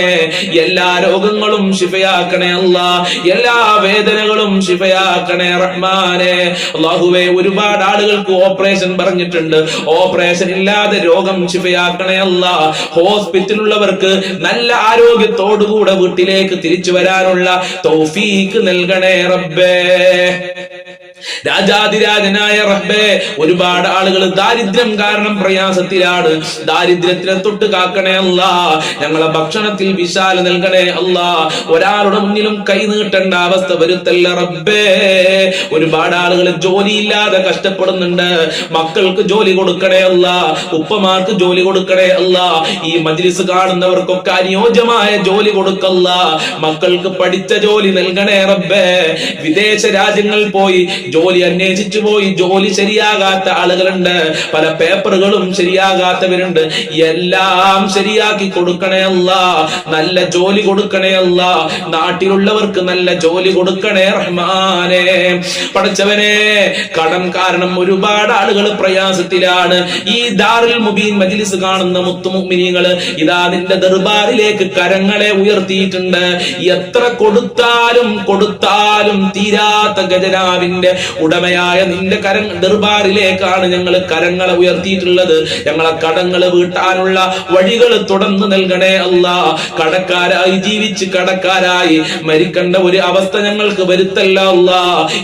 എല്ലാ രോഗങ്ങളും ശിഫയാക്കണേ അല്ലാഹ്. എല്ലാ വേദനകളും ശിഫയാക്കണേ റഹ്മാനെ. അല്ലാഹുവേ, ഒരുപാട് ആളുകൾക്ക് ഓപ്പറേഷൻ പറഞ്ഞിട്ടുണ്ട്, ഓപ്പറേഷൻ ഇല്ലാതെ രോഗം ശിഫയാക്കണേ അല്ലാഹ്. ഹോസ്പിറ്റലുള്ളവർക്ക് നല്ല ആരോഗ്യത്തോടുകൂടെ വീട്ടിലേക്ക് തിരിച്ചു വരാനുള്ള തൗഫീക്ക് നൽകണേ റബ്ബേ. രാജാതിരാജനായ റബ്ബേ, ഒരുപാട് ആളുകൾ ദാരിദ്ര്യം കാരണം പ്രയാസത്തിലാണ്. ദാരിദ്ര്യത്തിനെ തൊട്ട് കാക്കണേ അല്ലാഹ്. ഞങ്ങളെ ഭക്ഷണത്തിൽ വിശാല നൽകണേ അല്ലാഹ്. ഒരാളുടെ മുന്നിലും കൈ നീട്ടേണ്ട അവസ്ഥ വരുത്തല്ല റബ്ബേ. ഒരുപാട് ആളുകൾ ജോലിയില്ലാതെ കഷ്ടപ്പെടുന്നുണ്ട്. മക്കൾക്ക് ജോലി കൊടുക്കണേ അല്ലാഹ്. ഉപ്പമാർക്ക് ജോലി കൊടുക്കണേ അല്ലാഹ്. ഈ മജ്ലിസ് കാണുന്നവർക്കൊക്കെ അനുയോജ്യമായ ജോലി കൊടുക്കല്ല. മക്കൾക്ക് പഠിച്ച ജോലി നൽകണേ റബ്ബേ. വിദേശ രാജ്യങ്ങളിൽ പോയി ജോലി അന്വേഷിച്ചു പോയി ജോലി ശരിയാകാത്ത ആളുകളുണ്ട്, പല പേപ്പറുകളും ശരിയാകാത്തവരുണ്ട്. എല്ലാം ശരിയാക്കി കൊടുക്കണേ അല്ലാഹ്. നല്ല ജോലി കൊടുക്കണേ അല്ലാഹ്. നാട്ടിലുള്ളവർക്ക് നല്ല ജോലി കൊടുക്കണേ റഹ്മാനെ. പഠിച്ചവനെ, കടം കാരണം ഒരുപാട് ആളുകൾ പ്രയാസത്തിലാണ്. ഈ ദാറുൽ മുബീൻ മജ്ലിസ് കാണുന്ന മുത്തുമുഅ്മിനീങ്ങള് ഇതാ നിന്റെ ദർബാറിലേക്ക് കരങ്ങളെ ഉയർത്തിയിട്ടുണ്ട്. എത്ര കൊടുത്താലും തീരാത്ത ഖജനാവിന്റെ ഉടമയായ നിന്റെ ദർബാറിലേക്കാണ് ഞങ്ങൾ കരങ്ങളെ ഉയർത്തിയിട്ടുള്ളത്. ഞങ്ങളെ കടങ്ങള് വീട്ടാനുള്ള വഴികൾ തുറന്നു നൽകണേ അല്ലാ. കടക്കാരായി ജീവിച്ച് കടക്കാരായി മരിക്കേണ്ട ഒരു അവസ്ഥ ഞങ്ങൾക്ക് വരുത്തല്ല അല്ലാ.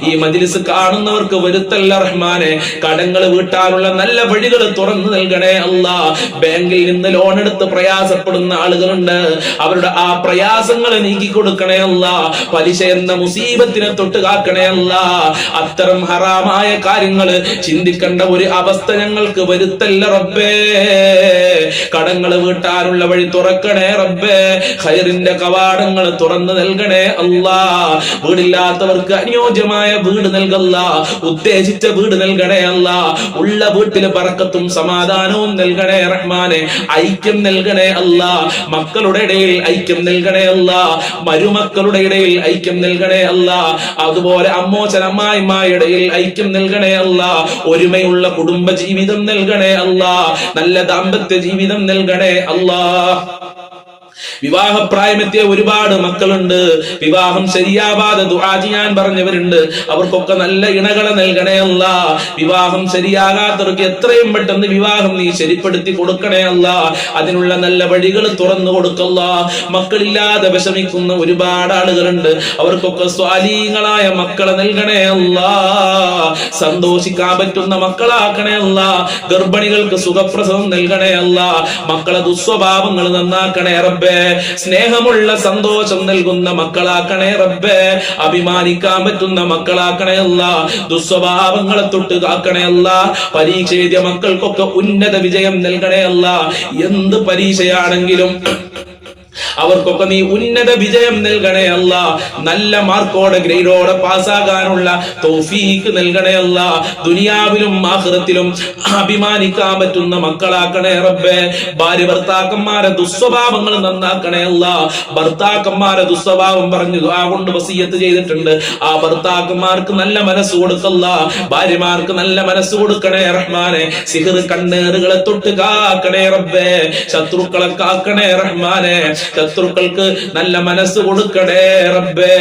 ഈ മജ്ലിസ് കാണുന്നവർക്ക് വരുത്തല്ല റഹ്മാനെ. കടങ്ങൾ വീട്ടാനുള്ള നല്ല വഴികൾ തുറന്നു നൽകണേ അല്ലാ. ബാങ്കിൽ നിന്ന് ലോൺ എടുത്ത് പ്രയാസപ്പെടുന്ന ആളുകളുണ്ട്, അവരുടെ ആ പ്രയാസങ്ങൾ നീക്കി കൊടുക്കണേ അല്ലാ. പലിശ എന്ന മുസീബത്തിനെ തൊട്ട് കാക്കണേ അല്ലാ. അത്തരം ഹറാമായ കാര്യങ്ങൾ ചിന്തിക്കേണ്ട ഒരു അവസ്ഥ ഞങ്ങൾക്ക് വരുത്തല്ല റബ്ബേ. കടങ്ങൾ വീട്ടാനുള്ള വഴി തുറക്കണേ റബ്ബേ. ഖൈറിന്റെ കവാടങ്ങൾ തുറന്നു നൽകണേ അല്ലാ. വീടില്ലാത്തവർക്ക് അനുയോജ്യമായ വീട് നൽകല്ല, ഉദ്ദേശിച്ച വീട് നൽകണേ അല്ലാ. ഉള്ള വീട്ടില് ബർക്കത്തും സമാധാനവും നൽകണേ റഹ്മാനെ. ഐക്യം നൽകണേ അല്ലാ. മക്കളുടെ ഇടയിൽ ഐക്യം നൽകണേ അല്ലാ. മരുമക്കളുടെ ഇടയിൽ ഐക്യം നൽകണേ അല്ലാ. അതുപോലെ അമ്മോച്ചൻ അമ്മായിമാരുടെ ഇടയിൽ ഐക്യം നൽകണേ അല്ലാ. ഒരുമയുള്ള കുടുംബ ജീവിതം നൽകണേ അല്ലാ. നല്ല ദാമ്പത്യ ജീവിതം നൽകണേ അല്ലാ. വിവാഹപ്രായമെത്തിയ ഒരുപാട് മക്കളുണ്ട്, വിവാഹം ശരിയാവാതെ ദുആ ചെയ്യാൻ പറഞ്ഞവരുണ്ട്. അവർക്കൊക്കെ നല്ല ഇണകളെ നൽകണേ അല്ലാ. വിവാഹം ശരിയാകാത്തവർക്ക് എത്രയും പെട്ടെന്ന് വിവാഹം നീ ശരിപ്പെടുത്തി കൊടുക്കണേ അല്ലാ. അതിനുള്ള നല്ല വഴികൾ തുറന്നു കൊടുക്കല്ല. മക്കളില്ലാതെ വിഷമിക്കുന്ന ഒരുപാട് ആളുകളുണ്ട്, അവർക്കൊക്കെ സ്വാലീങ്ങളായ മക്കളെ നൽകണേ അല്ലാ. സന്തോഷിക്കാൻ പറ്റുന്ന മക്കളാക്കണേ അല്ലാ. ഗർഭിണികൾക്ക് സുഖപ്രസവം നൽകണേ അല്ലാ. മക്കളെ ദുസ്വഭാവങ്ങൾ നന്നാക്കണേ റബ്ബേ. സ്നേഹമുള്ള സന്തോഷം നൽകുന്ന മക്കളാക്കണേ റബ്ബേ. അഭിമാനിക്കാൻ പറ്റുന്ന മക്കളാക്കണേ അല്ലാ. ദുസ്വഭാവങ്ങളെ തൊട്ട് കാക്കണേ അല്ലാ. പരീക്ഷ എഴുതിയ മക്കൾക്കൊക്കെ ഉന്നത വിജയം നൽകണേ അല്ലാ. എന്ത് പരീക്ഷയാണെങ്കിലും അവർക്കൊക്കെ നീ ഉന്നത വിജയം നൽകണേ അല്ലാ. നല്ല മാർക്കോടെ ഗ്രേഡോടെ പാസ്സാകാനുള്ള തൗഫീഖ് നൽകണേ അല്ലാ. ദുനിയാവിലും ആഖിറത്തിലും അഭിമാനിക്കാൻ പറ്റുന്ന മക്കളാക്കണേ റബ്ബേ. ഭാര്യ ഭർത്താക്കന്മാരെ ദുസ്വഭാവങ്ങൾ നന്നാക്കണേ അല്ലാ. ഭർത്താക്കന്മാരെ ദുസ്വഭാവം പറഞ്ഞു ദുആ കൊണ്ട് വസിയത്ത് ചെയ്തിട്ടുണ്ട്. ആ ഭർത്താക്കന്മാർക്ക് നല്ല മനസ്സ് കൊടുക്കല്ല, ഭാര്യമാർക്ക് നല്ല മനസ്സ് കൊടുക്കണേ റഹ്മാനെ. സിഹ്ർ കണ്ണേറുകളെ തൊട്ട് കാക്കണേ റബ്ബേ. ശത്രുക്കളെ കാക്കണേ റഹ്മാനെ. ശത്രുക്കൾക്ക് നല്ല മനസ്സ് കൊടുക്കണേ റബ്ബേ.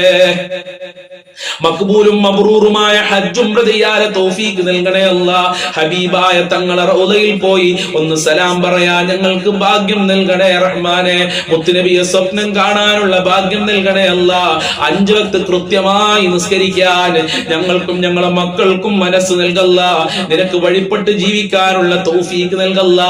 മഖ്ബൂലും മബ്റൂറുമായ ഹജ്ജ് ഉംറ ചെയ്യാൻ തൗഫീഖ് നൽകണേ അല്ലാ. ഹബീബായ തങ്ങളെ റൗളയിൽ പോയി ഒന്ന് സലാം പറയാൻ ഞങ്ങൾക്ക് ഭാഗ്യം നൽകണേ റഹ്മാനെ. മുത്തുനബിയെ സ്വപ്നം കാണാനുള്ള ഭാഗ്യം നൽകണേ അല്ലാ. 5 വക്ത് കൃത്യമായി നിസ്കരിക്കാൻ ഞങ്ങൾക്കും ഞങ്ങളെ മക്കൾക്കും മനസ്സ് നൽകല്ല. നിനക്ക് വഴിപ്പെട്ട് ജീവിക്കാനുള്ള തൗഫീഖ് നൽകല്ല.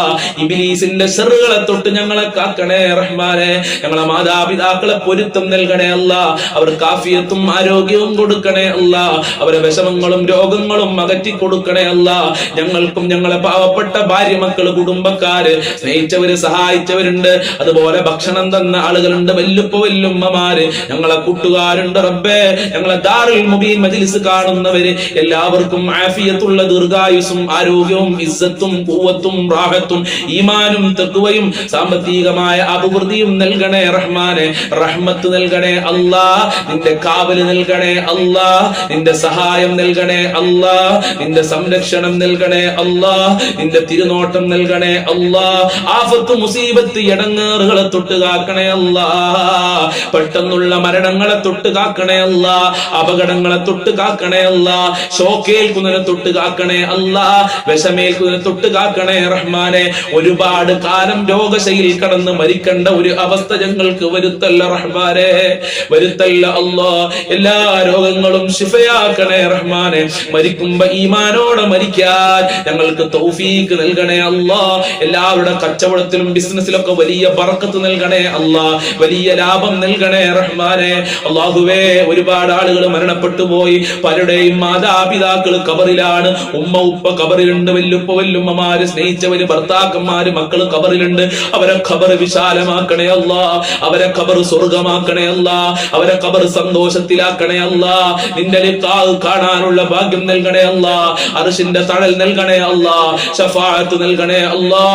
ഇബ്ലീസിന്റെ ശർറുകളെ തൊട്ട് ഞങ്ങളെ കാക്കണേ റഹ്മാനെ. ഞങ്ങളെ മാതാപിതാക്കളെ പൊരുത്തം നൽകണേ അല്ലാ. അവർക്ക് ആഫിയത്തും ആരോഗ്യവും കൊടുക്കണേ അല്ലാ. അവരെ വിഷമങ്ങളും രോഗങ്ങളും അകറ്റി കൊടുക്കണേ അല്ലാ. ഞങ്ങൾക്കും ഞങ്ങളെ പാവപ്പെട്ട ഭാര്യ മക്കള് കുടുംബക്കാര് സ്നേഹിച്ചവര് സഹായിച്ചവരുണ്ട്, അതുപോലെ ഭക്ഷണം തന്ന ആളുകളുണ്ട്, വല്ലുപ്പ വല്ലുമ്മമാര്, ഞങ്ങളെ കൂട്ടുകാരുണ്ട് റബ്ബേ. ഞങ്ങളെ ദാറുൽ മുബീൻ മജ്ലിസ് കാണുന്നവര് എല്ലാവർക്കും ആഫിയത്തുള്ള ദീർഘായുസും ആരോഗ്യവും ഇസ്സത്തും ഖുവ്വത്തും റാഹത്തും ഈമാനും തഖ്വയും സാമ്പത്തികമായ അഭിവൃദ്ധിയും നൽകണേ റഹ്മാനെ. റഹ്മത്ത് നൽകണേ അല്ലാ. നിന്റെ കാവല് നൽകണേ അല്ലാ. നിന്റെ സഹായം നൽകണേ അല്ലാ. നിന്റെ സംരക്ഷണം നൽകണേ അല്ലാ. നിന്റെ തിരുനോട്ടം നൽകണേ അല്ലാ. ആഫത്ത് മുസീബത്ത് ഇടങ്ങേറുകളെ തൊട്ട് കാക്കണേ അല്ലാ. പെട്ടെന്നുള്ള മരണങ്ങളെ തൊട്ട് കാക്കണേ അല്ലാ. അപകടങ്ങളെ തൊട്ട് കാക്കണേ അല്ലാ. ഷോക്കേൽക്കുന്നതിനെ തൊട്ട് കാക്കണേ അല്ലാ. വിഷമേൽക്കുന്നതിനെ തൊട്ട് കാക്കണേ റഹ്മാനെ. ഒരുപാട് കാലം രോഗശൈലിയിൽ കടന്ന് മരിക്കേണ്ട ഒരു അവസ്ഥ ഞങ്ങൾക്ക് വരുത്തല്ല റഹ്മാനെ, വരുത്തല്ല അല്ലാ. എല്ലാ രോഗങ്ങളും ശിഫയാക്കണേ റഹ്മാനെ. മരിക്കുമ്പോ ഈമാനോടെ മരിക്കാൻ ഞങ്ങൾക്ക് തൗഫീഖ് നൽകണേ അല്ലാ. എല്ലാവരുടെ കച്ചവടത്തിലും ബിസിനസ്സിലൊക്കെ വലിയ ബറക്കത്ത് നൽകണേ അല്ലാ. വലിയ ലാഭം നൽകണേ റഹ്മാനെ. അല്ലാഹുവേ, ഒരുപാട് ആളുകൾ മരണപ്പെട്ടു പോയി. പലരുടെയും മാതാപിതാക്കൾ ഖബറിലാണ്. ഉമ്മ ഉപ്പ ഖബറിലുണ്ട്, വല്ലുപ്പ വല്ലുമ്മമാര്, സ്നേഹിച്ചവര്, ഭർത്താക്കന്മാര്, മക്കള് ഖബറിലുണ്ട്. അവരെ ഖബർ വിശാലമാക്കണേ അല്ലാ. അവരെ ഖബർ സ്വർഗമാക്കണേ അല്ലാ. അവരെ ഖബർ സന്തോഷത്തിലാക്കണേ അല്ലാ. നിന്റെ ലിഖാഅ് കാണാനുള്ള ഭാഗ്യം നൽകണേ അല്ലാ. അർശിന്റെ തണൽ നൽകണേ അല്ലാ. ശഫാഅത്ത് നൽകണേ അല്ലാ.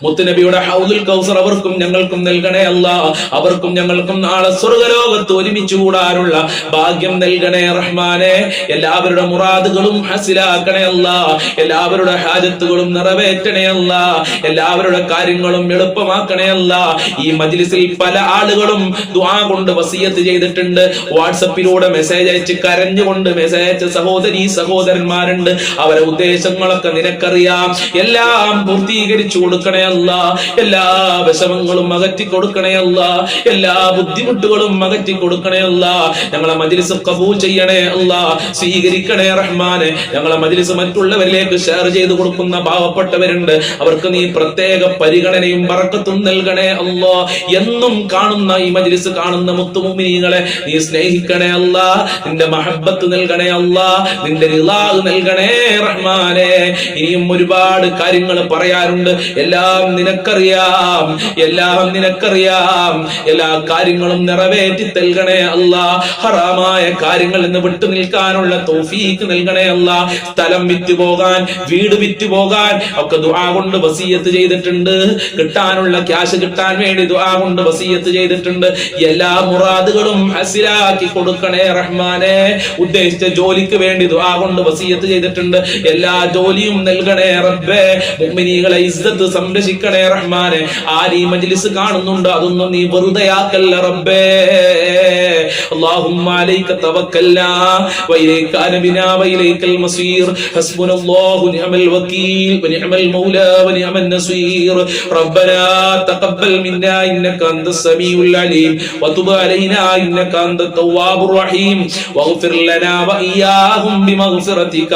മുത്തുനബിയുടെ ഹൗദുൽ കൗസർ അവർക്കും ഞങ്ങൾക്കും നൽകണേ അല്ലാ. അവർക്കും ഞങ്ങൾക്കും നാളെ സ്വർഗ്ഗലോകത്ത് ഒരുമിച്ച് കൂടാനുള്ള ഭാഗ്യം നൽകണേ റഹ്മാനെ. എല്ലാവരുടെ മുറാദുകളും ഹസിലാക്കണേ അല്ലാ. എല്ലാവരുടെ ഹാജത്തുകളും നിറവേറ്റണേ അല്ലാ. എല്ലാവരുടെ കാര്യങ്ങളും എളുപ്പമാക്കണേ അല്ലാ. ഈ മജ്ലിസിൽ പല ആളുകളും ദുആ കൊണ്ട് വസിയത്ത് ചെയ്തിട്ടുണ്ട്. വാട്സപ്പിലൂടെ മെസ്സേജ് അയച്ച് കരഞ്ഞുകൊണ്ട് മെസ്സേജ് അയച്ച സഹോദരീ സഹോദരന്മാരുണ്ട്. അവരെ ഉദ്ദേശങ്ങളൊക്കെ നിനക്കറിയാം. എല്ലാം പൂർത്തീകരിച്ചു കൊടുക്കണേ അല്ലാ. എല്ലാ വിഷമങ്ങളും അകറ്റി കൊടുക്കണേ അല്ലാ. എല്ലാ ബുദ്ധിമുട്ടുകളും അകറ്റി കൊടുക്കണേ അല്ലാ. ഞങ്ങളെ മജ്ലിസ് ഖബൂൽ ചെയ്യണേ അല്ലാ. സ്വീകരിക്കണേ റഹ്മാനെ. ഞങ്ങളെ മജ്ലിസ് മറ്റുള്ളവരിലേക്ക് ഷെയർ ചെയ്ത് കൊടുക്കുന്ന പാവപ്പെട്ടവരുണ്ട്. അവർക്ക് നീ പ്രത്യേക പരിഗണനയും ബറക്കത്തും നൽകണേ അല്ലാ. എന്നും കാണുന്ന ഈ മജ്ലിസ് കാണുന്ന മുത്തുമുഅ്മിനീങ്ങളെ നീ സ്നേഹിക്കണേ അല്ലാ. നിന്റെ മഹബ്ബത്ത് നൽകണേ അല്ലാ. നിന്റെ റിളാ നൽകണേ റഹ്മാനെ. ഇനിയും ഒരുപാട് കാര്യങ്ങൾ പറയാറുണ്ട്. എല്ലാം നിനക്കറിയാം. എല്ലാം നിനക്കറിയാം. എല്ലാ കാര്യങ്ങളും നിറവേറ്റി നൽകണേ അല്ലാ. ഹറാമായ കാര്യങ്ങളിൽ നിന്ന് വിട്ടു നിൽക്കാനുള്ള തൗഫീഖ് നൽകണേ അല്ലാ. സ്ഥലം വിറ്റുപോകാൻ, വീട് വിറ്റുപോകാൻ ഒക്കെ ദുആ കൊണ്ട് വസിയത്ത് ചെയ്തിട്ടുണ്ട്. കിട്ടാനുള്ള ക്യാഷ് കിട്ടാൻ വേണ്ടി ദുആ കൊണ്ട് വസിയത്ത് ചെയ്തിട്ടുണ്ട്. എല്ലാ മുറാദുകളും ഹസിലാക്കി കൊടുക്കണേ റഹ്മാനെ. ഉദ്ദേശിച്ച ജോലിക്ക് വേണ്ടി ദുആ കൊണ്ട് വസിയത്ത് ചെയ്തിട്ടുണ്ട്. എല്ലാ ജോലിയും നൽകണേ റബ്ബേ. മുഅ്മിനീകളെ ഇസ്സത്ത് സംരക്ഷിക്കണേ റഹ്മാനെ. ആരീ മജ്ലിസ് കാണുന്നുണ്ട്, അതൊന്നും നീ വെറുതെയാക്കല്ല റബ്ബേ. اللهم عليك توكلنا وإليك أنبنا وإليك المصير حسبنا الله ونعم الوكيل ونعم المولى ونعم النصير ربنا تقبل منا إنك أنت السميع العليم وتب علينا إنك أنت التواب الرحيم واغفر لنا وإياهم بمغفرتك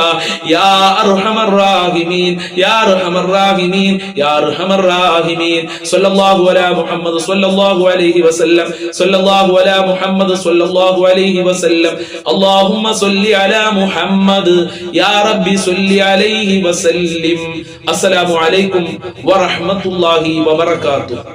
يا أرحم الراحمين يا أرحم الراحمين يا أرحم الراحمين صلى الله على محمد صلى الله عليه وسلم صلى الله على محمد صلى الله عليه وسلم اللهم صل على محمد يا ربي صل عليه وسلم. السلام عليكم ورحمة الله وبركاته.